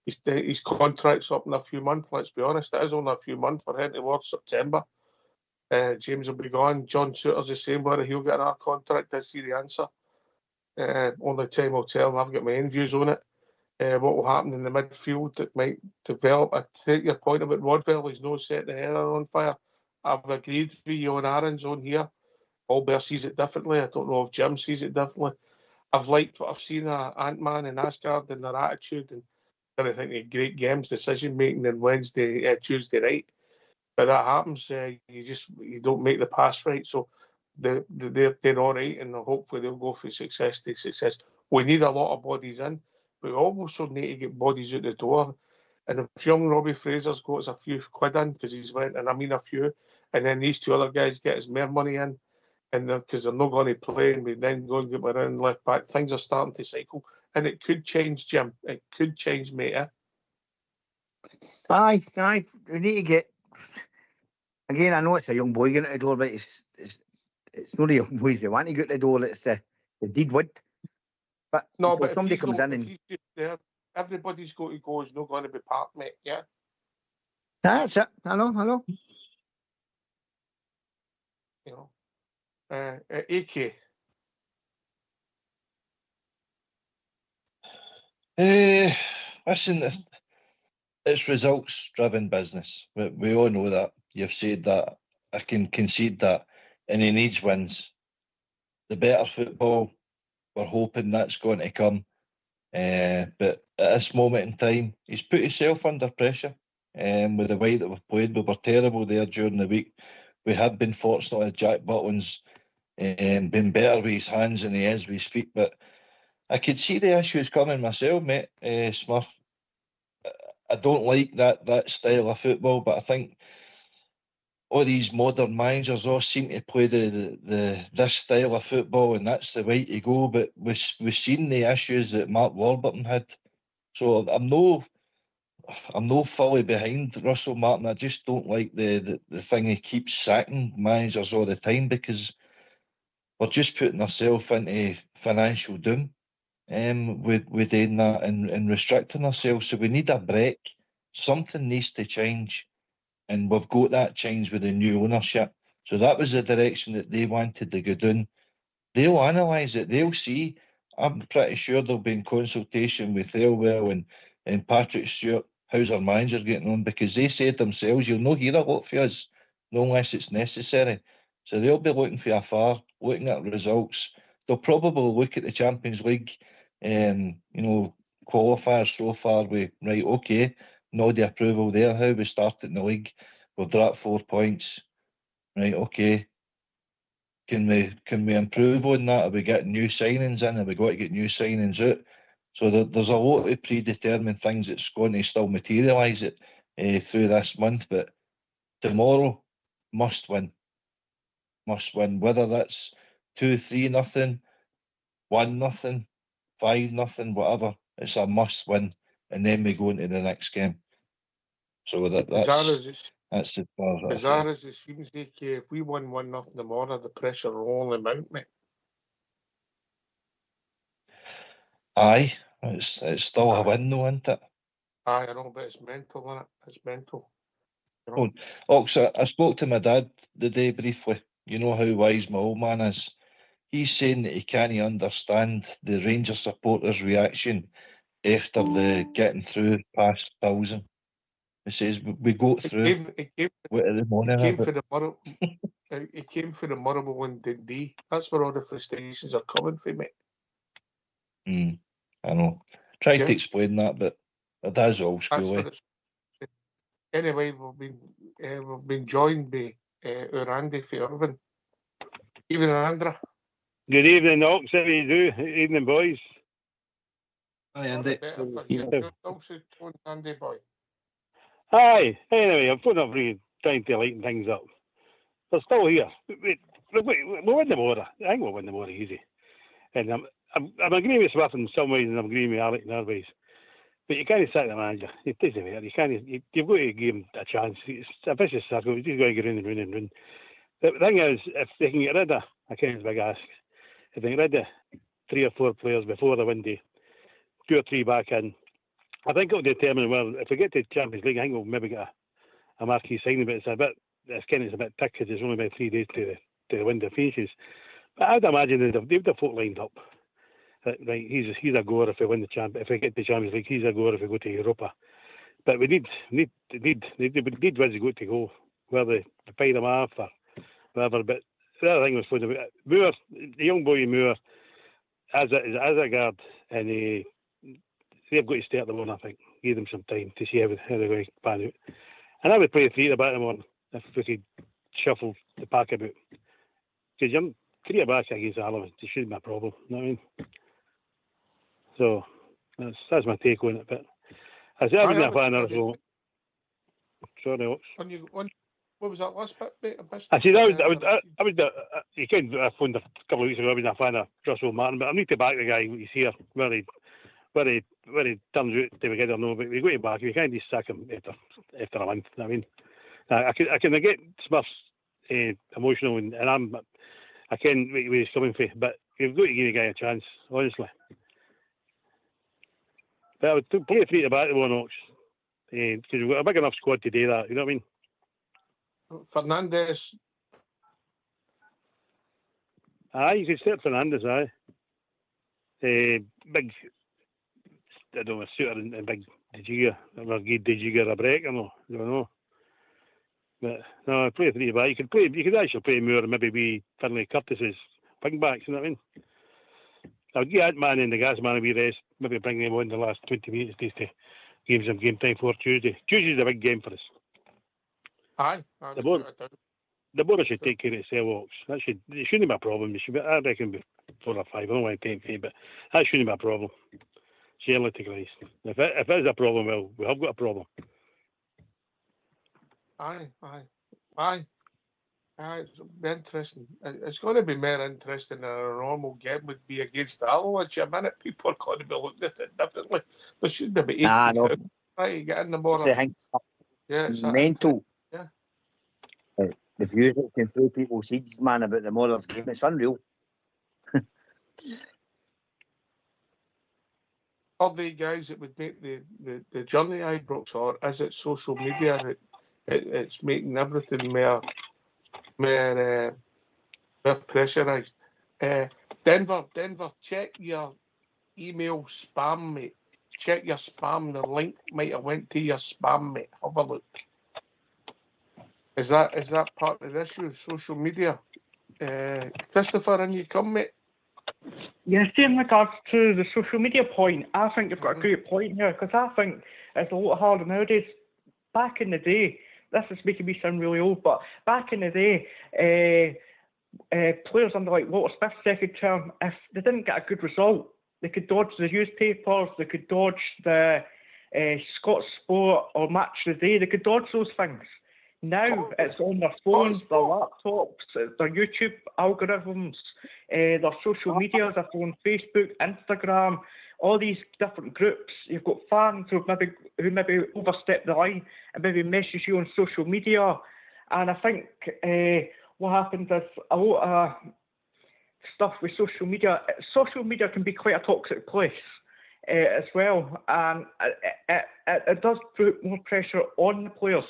His contract's up in a few months. Let's be honest, it is only a few months. We're heading towards September. James will be gone. John Souttar's the same. Whether he'll get another contract, I see the answer. Only time will tell. I've got my own views on it. What will happen in the midfield that might develop. I take your point about Rodwell. He's not set the header on fire. I've agreed with you on Aaron's on here. Albert sees it differently. I don't know if Jim sees it differently. I've liked what I've seen of Ant-Man and Asgard and their attitude, and I think a great games decision making on Tuesday night. But that happens. You don't make the pass right. So they're all right, and hopefully they'll go from success to success. We need a lot of bodies in, but we also need to get bodies out the door. And if young Robbie Fraser's got us a few quid in because he's went, and I mean a few, and then these two other guys get us more money in, and because they're not going to play, and we then go and get my own left back, things are starting to cycle, and it could change, Jim. It could change, mate. Aye. We need to get. Again, I know it's a young boy getting out the door, but it's not the young boys we want to get out the door. It's the deed wood. But no, but somebody comes in and he's just there, everybody's got to go. Is not going to be part, mate. Yeah. That's it. I know. You know, AK. Listen, it's results-driven business. We all know that. You've said that. I can concede that. And he needs wins. The better football, we're hoping that's going to come. But at this moment in time, he's put himself under pressure. With the way that we've played, we were terrible there during the week. We have been fortunate that Jack Butland's been better with his hands than he is with his feet. But I could see the issues coming myself, mate, Smurf. I don't like that style of football, but I think all these modern managers all seem to play this style of football, and that's the way to go. But we've seen the issues that Mark Warburton had, so I'm no fully behind Russell Martin. I just don't like the thing he keeps sacking managers all the time, because we're just putting ourselves into financial doom. With doing that and restricting ourselves. So we need a break. Something needs to change, and we've got that change with the new ownership. So that was the direction that they wanted to go down. They'll analyse it. They'll see. I'm pretty sure they'll be in consultation with Thelwell and Patrick Stewart. How's our manager getting on? Because they said themselves, you'll not hear a lot for us, not unless it's necessary. So they'll be looking for afar, looking at results. They'll probably look at the Champions League, qualifiers so far. Right, okay, nod the approval there. How we started in the league, we've dropped 4 points. Right, okay. Can we improve on that? Are we getting new signings in? Have we got to get new signings out? So there's a lot of predetermined things that's going to still materialise it through this month. But tomorrow, must win. Whether that's 2-3-0, 1-0, 5-0, whatever. It's a must win, and then we go into the next game. So that's the bizarre as it seems, DK. If we won 1-0 tomorrow, the pressure will only mount, mate. Aye, it's still a win, though, isn't it? Aye, I know, but it's mental, isn't it? It's mental. You know? Ox, I spoke to my dad the day briefly. You know how wise my old man is. He's saying that he can't understand the Rangers supporters' reaction after the getting through past 1,000. It says we go through the morning. He came for the Murray in Dundee. That's where all the frustrations are coming from, mate. I know. Tried to explain that, but it is old school. Anyway, we've been joined by Andy for Irvine. Evening, Andra. Good evening, Ox. How do you do? Evening, boys. Hi, Andy. Andy boy. Hi. Anyway, I'm putting up really trying to lighten things up. They're still here. We'll win the Mora. I think we'll win the Mora easy. And I'm agreeing with Smith in some ways, and I'm agreeing with Alec in other ways. But you can't sack the manager. It doesn't matter. You've got to give him a chance. It's a vicious circle. He's got to get round and round and round. The thing is, if they can get rid of, I can't it's a big ask, if they can get rid of 3 or 4 players before the windy, 2 or 3 back in, I think it'll determine, well, if we get to Champions League, I think we'll maybe get a marquee signing, but it's a bit tick because there's only about 3 days to the window finishes. But I'd imagine they've the folk lined up. Right, he's a goer if we win if we get to Champions League. He's a goer if we go to Europa. But we need where's he got to go, whether they pay them off or whatever. But the other thing was supposed to be Moore, the young boy Moore, as a guard, and they've got to stay at the one. I think give them some time to see how they're going to pan out. And I would play 3 at the back of the morning if we could shuffle the pack about. Because you're 3 at the back against Alabama, it shouldn't be a problem. You know what I mean? So that's my take on it. But I said I wasn't a fan of it. So sorry, Ox. What was that last bit? I said I would. You can't. I phoned a couple of weeks ago. I wasn't a fan of Russell Martin, but I need to back the guy. He's here where he turns out to be good or no. But we go to back. We can't just sack him after a month. I mean, I can get Smith's emotional, and I can where he's coming from, but you've got to give the guy a chance, honestly. But I would play 3 at the back of the one, Ox, because we've got a big enough squad to do that. You know what I mean? Fernandes. Aye, you could start Fernandes. Aye, big. I don't know, Suter and big De Giga. Or give De Giga a break or no? I don't know. But no, play 3 at the back. You could actually play Moore and maybe be Finlay Curtis's wing backs. You know what I mean? I would give that man and the gas man a wee rest. Maybe bring them on the last 20 minutes just to give some game time for Tuesday. Tuesday's a big game for us. Aye. The Bora should take care of itself, Ox. It shouldn't be a problem. I reckon be 4 or 5. I don't want to take it, but that shouldn't be a problem. Surely to Christ. If it is a problem, well, we have got a problem. Aye. It's interesting. It's going to be more interesting than a normal game would be against Alloa. A minute, people are going to be looking at it differently. There shouldn't be 80. No. Right, get in the morning. It's mental. Yeah. The views that came through people's seats, man, about the Mother's game, it's unreal. All the guys that would make the journey Ibrox, or is it social media that it's making everything more pressurised? Denver, check your email spam, mate. Check your spam. The link might have went to your spam, mate. Have a look. Is that part of the issue of social media? Christopher, and you come, mate? Yes, in regards to the social media point, I think you've got a great point here, because I think it's a lot harder nowadays. Back in the day, this is making me sound really old, but back in the day, players under like Walter Smith's second term, if they didn't get a good result, they could dodge the newspapers, they could dodge the Scott Sport or Match of the Day, they could dodge those things. Now it's on their phones, their laptops, their YouTube algorithms, their social medias, they're on Facebook, Instagram, all these different groups. You've got fans who maybe overstep the line and maybe message you on social media. And I think what happens is a lot of stuff with social media. Social media can be quite a toxic place as well, and it does put more pressure on the players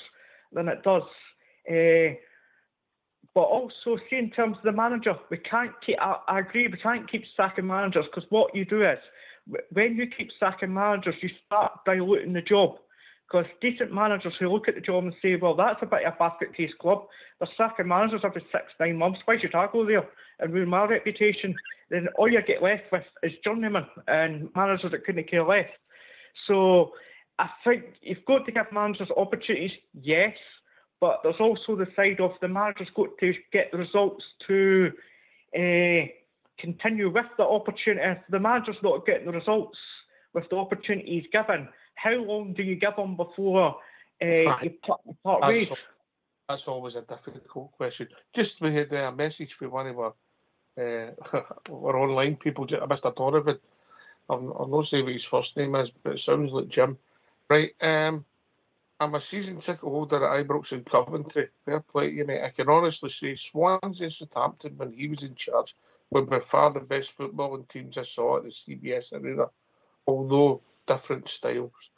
than it does. But also, see, in terms of the manager, we can't keep, I agree, we can't keep sacking managers, because what you do is, when you keep sacking managers, you start diluting the job, Because decent managers who look at the job and say, well, that's a bit of a basket case club. They're sacking managers every 6-9 months. Why should I go there and ruin my reputation? Then all you get left with is journeymen and managers that couldn't care less. So I think you've got to give managers opportunities, yes, but there's also the side of the manager's got to get the results to continue with the opportunity. If the manager's not getting the results with the opportunities given, how long do you give them before you part ways? That's always a difficult question. Just we had a message from one of our online people, Mr. Donovan. I'll not say what his first name is, but it sounds like Jim. Right, I'm a season ticket holder at Ibrox in Coventry. Fair play, you mate. I can honestly say Swansea Southampton, when he was in charge, were by far the best footballing teams I saw at the CBS Arena, although different styles.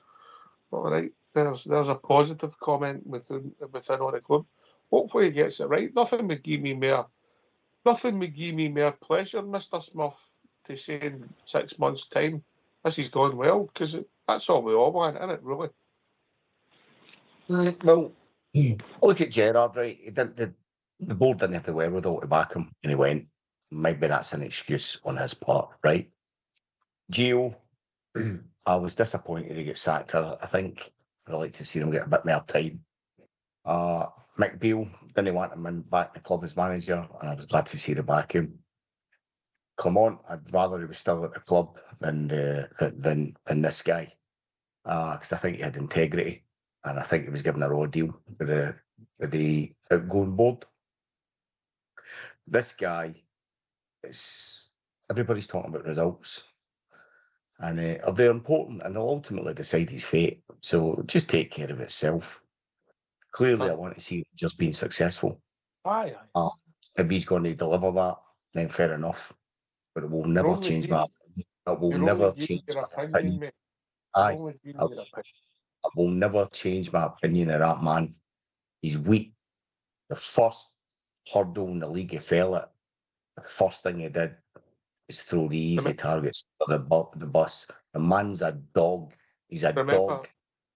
All right, there's a positive comment within on the club. Hopefully he gets it right. Nothing would give me more pleasure, Mr. Smith, to say in 6 months' time this has gone well, because that's all we all want, isn't it, really? Well, look at Gerrard, right? The board didn't have the wherewithal to back him, and he went. Maybe that's an excuse on his part, right? Gio, I was disappointed he got sacked. I think I'd like to see him get a bit more time. McBeal, didn't want him back in the club as manager, and I was glad to see him back him. Clement, I'd rather he was still at the club than this guy, because I think he had integrity, and I think he was given a raw deal with the outgoing board. This guy, everybody's talking about results, and they're important, and they'll ultimately decide his fate. So just take care of itself. Clearly, I want to see just being successful. Aye. If he's going to deliver that, then fair enough. But it will never change my opinion. It will never change my opinion. Aye. I will never change my opinion of that man. He's weak. The first hurdle in the league he fell at, the first thing he did is throw the easy targets for the bus. The man's a dog. He's a dog.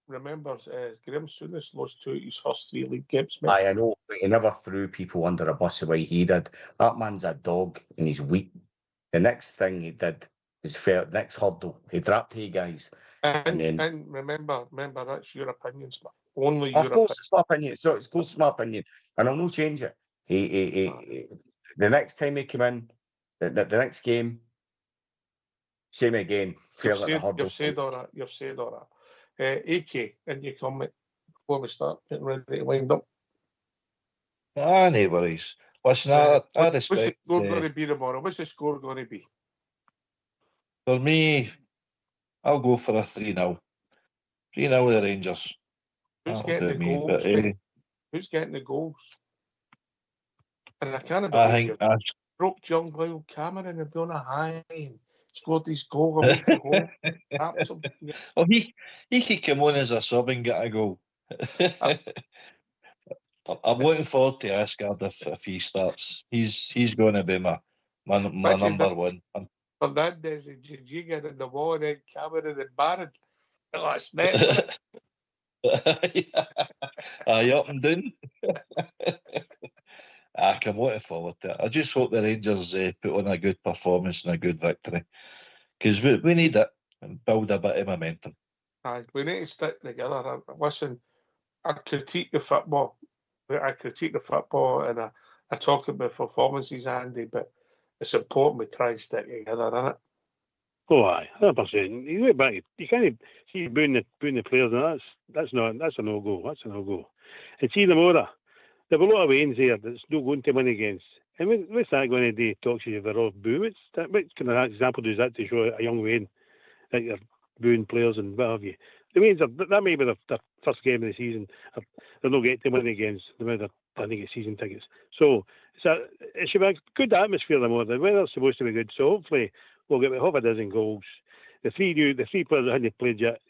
Remember, Graham Souness lost 2 of his first 3 league games, mate. I know, but he never threw people under a bus the way he did. That man's a dog, and he's weak. The next thing he did was next hurdle. He dropped hey guys. And remember, that's your opinion, Smith. Only your opinion. Of course, it's my opinion. So it's close to my opinion, and I'll not change it. The next time he came in, the next game, same again. Fell at the hurdle. You've said all that. AK, and you comment before we start getting ready to wind up. No worries. Listen, I respect. What's the score going to be tomorrow? What's the score going to be? For me, I'll go for a 3-0. 3-0 the Rangers. Who's getting the goals? Who's getting the goals? And I can't believe you roped young Lyle Cameron and on a high and scored his goal away from home. Well, he could come on as a sub and get a goal. I'm looking forward to Asgard if he starts. He's going to be my number one. Fernandez and Jijiga in the wall, and then Cameron and Barron. Last night. Up and down. I'm looking forward to it. I just hope the Rangers put on a good performance and a good victory, because we need it and build a bit of momentum. We need to stick together. Listen, I critique the football, and I talk about performances, Andy, but it's important we try and stick together, isn't it? Oh, aye, 100%. You look back, you can't see booing the players, and that's a no-go. That's a no-go. And see the Mora, there were a lot of Waynes there that's not going to win against. And what's that going to do? Talk to you if they're all boo? What kind of example does that to show a young Wayne that you're booing players and what have you? The Waynes, that may be their first game of the season. They're not getting to win against the way they're trying to get season tickets. So it should be a good atmosphere. The weather's supposed to be good. So hopefully we'll get half a dozen goals. The three players that hadn't played yet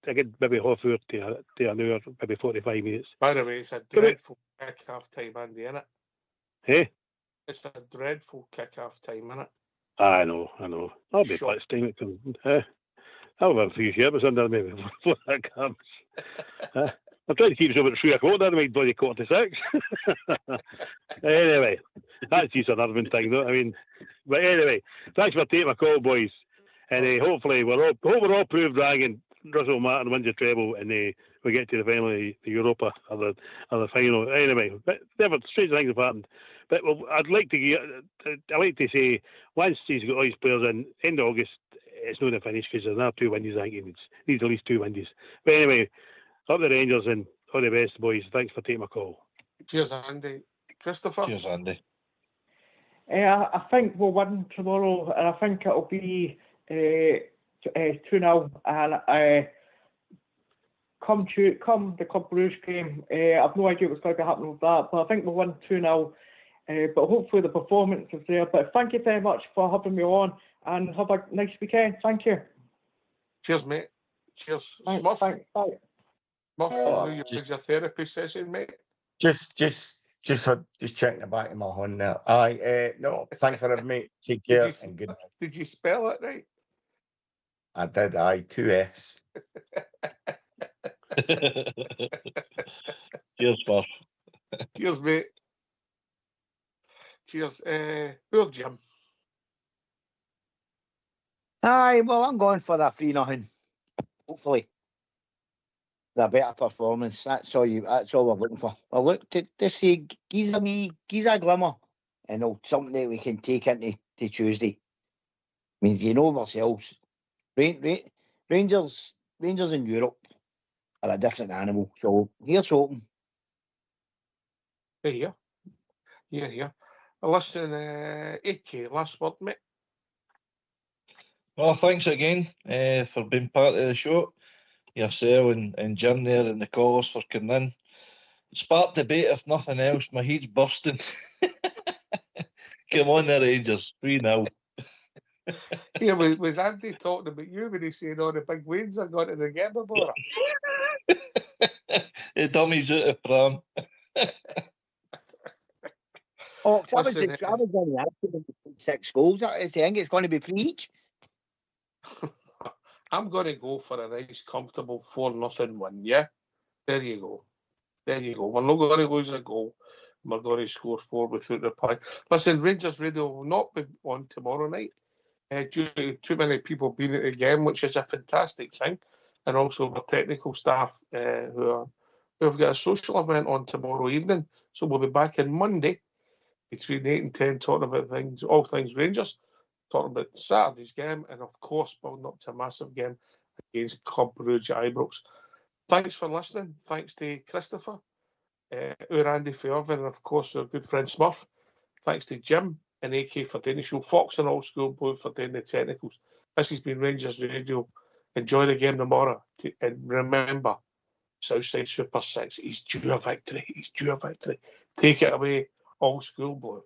I get maybe half hour to an hour, maybe 45 minutes. By the way, it's a dreadful kick-off time, Andy, isn't it? Hey? It's a dreadful kick-off time, isn't it? I know. I'll be back time it comes. I'll have a few sherbets under me before that comes. I'm trying to keep it up at 3 o'clock, that might bloody 5:45. Anyway, that's just an urban thing, though. I mean, but anyway, thanks for taking my call, boys. And hopefully we're all proved wrong and Russell Martin wins the treble and we get to the final of the Europa or the final. Anyway, but never strange things have happened. But I'd like to say once he's got all his players in end of August, it's not a finish because there's not 2 windies. I think he needs at least 2 windies. But anyway, up the Rangers and all the best, boys. Thanks for taking my call. Cheers, Andy. Christopher? Cheers, Andy. I think we'll win tomorrow, and I think it'll be 2-0. And come the Club Brugge game, I've no idea what's going to be happening with that, but I think we'll win 2-0. But hopefully the performance is there. But thank you very much for having me on, and have a nice weekend. Thank you. Cheers, mate. Cheers. Thanks, Smurf. Thanks. Bye. Smurf, your therapy session, mate? Just checking the back of my hand there. No, thanks for having me. Take care and good night. Did you spell it right? I did, 2 Fs. Cheers, Smurf. Cheers, mate. Cheers. Poor Jim. Aye, well, I'm going for that 3-0. Hopefully, a better performance. That's all we're looking for. We're looking to see gives a glimmer, and something that we can take into Tuesday. I mean, you know ourselves, Rangers in Europe are a different animal. So here's hoping. Yeah. Listen, AK, last word, mate. Well, thanks again for being part of the show. Yourself and Jim there and the callers for coming in. Spark debate, if nothing else. My head's bursting. Come on, the Rangers. 3-0. Yeah, was Andy talking about you when he said all the big wins are going to the Gerber? The dummy's out of pram. I was going to ask you 6 goals. I think it's going to be 3 each. I'm going to go for a nice, comfortable 4-0 win, yeah? There you go. We're not going to lose a goal. We're going to score 4 without reply. Listen, Rangers Radio will not be on tomorrow night due to too many people being at the game, which is a fantastic thing. And also our technical staff who have got a social event on tomorrow evening. So we'll be back on Monday between 8 and 10 talking about all things Rangers, talking about Saturday's game, and of course building up to a massive game against Club Brugge at Ibrox. Thanks for listening. Thanks to Christopher, Andy Fairvin, and of course our good friend Smurf. Thanks to Jim and AK for doing the show, Fox and Old School Blue for doing the technicals. This has been Rangers Radio. Enjoy the game tomorrow, and remember, Southside Super 6, he's due a victory. Take it away, Old School Blue.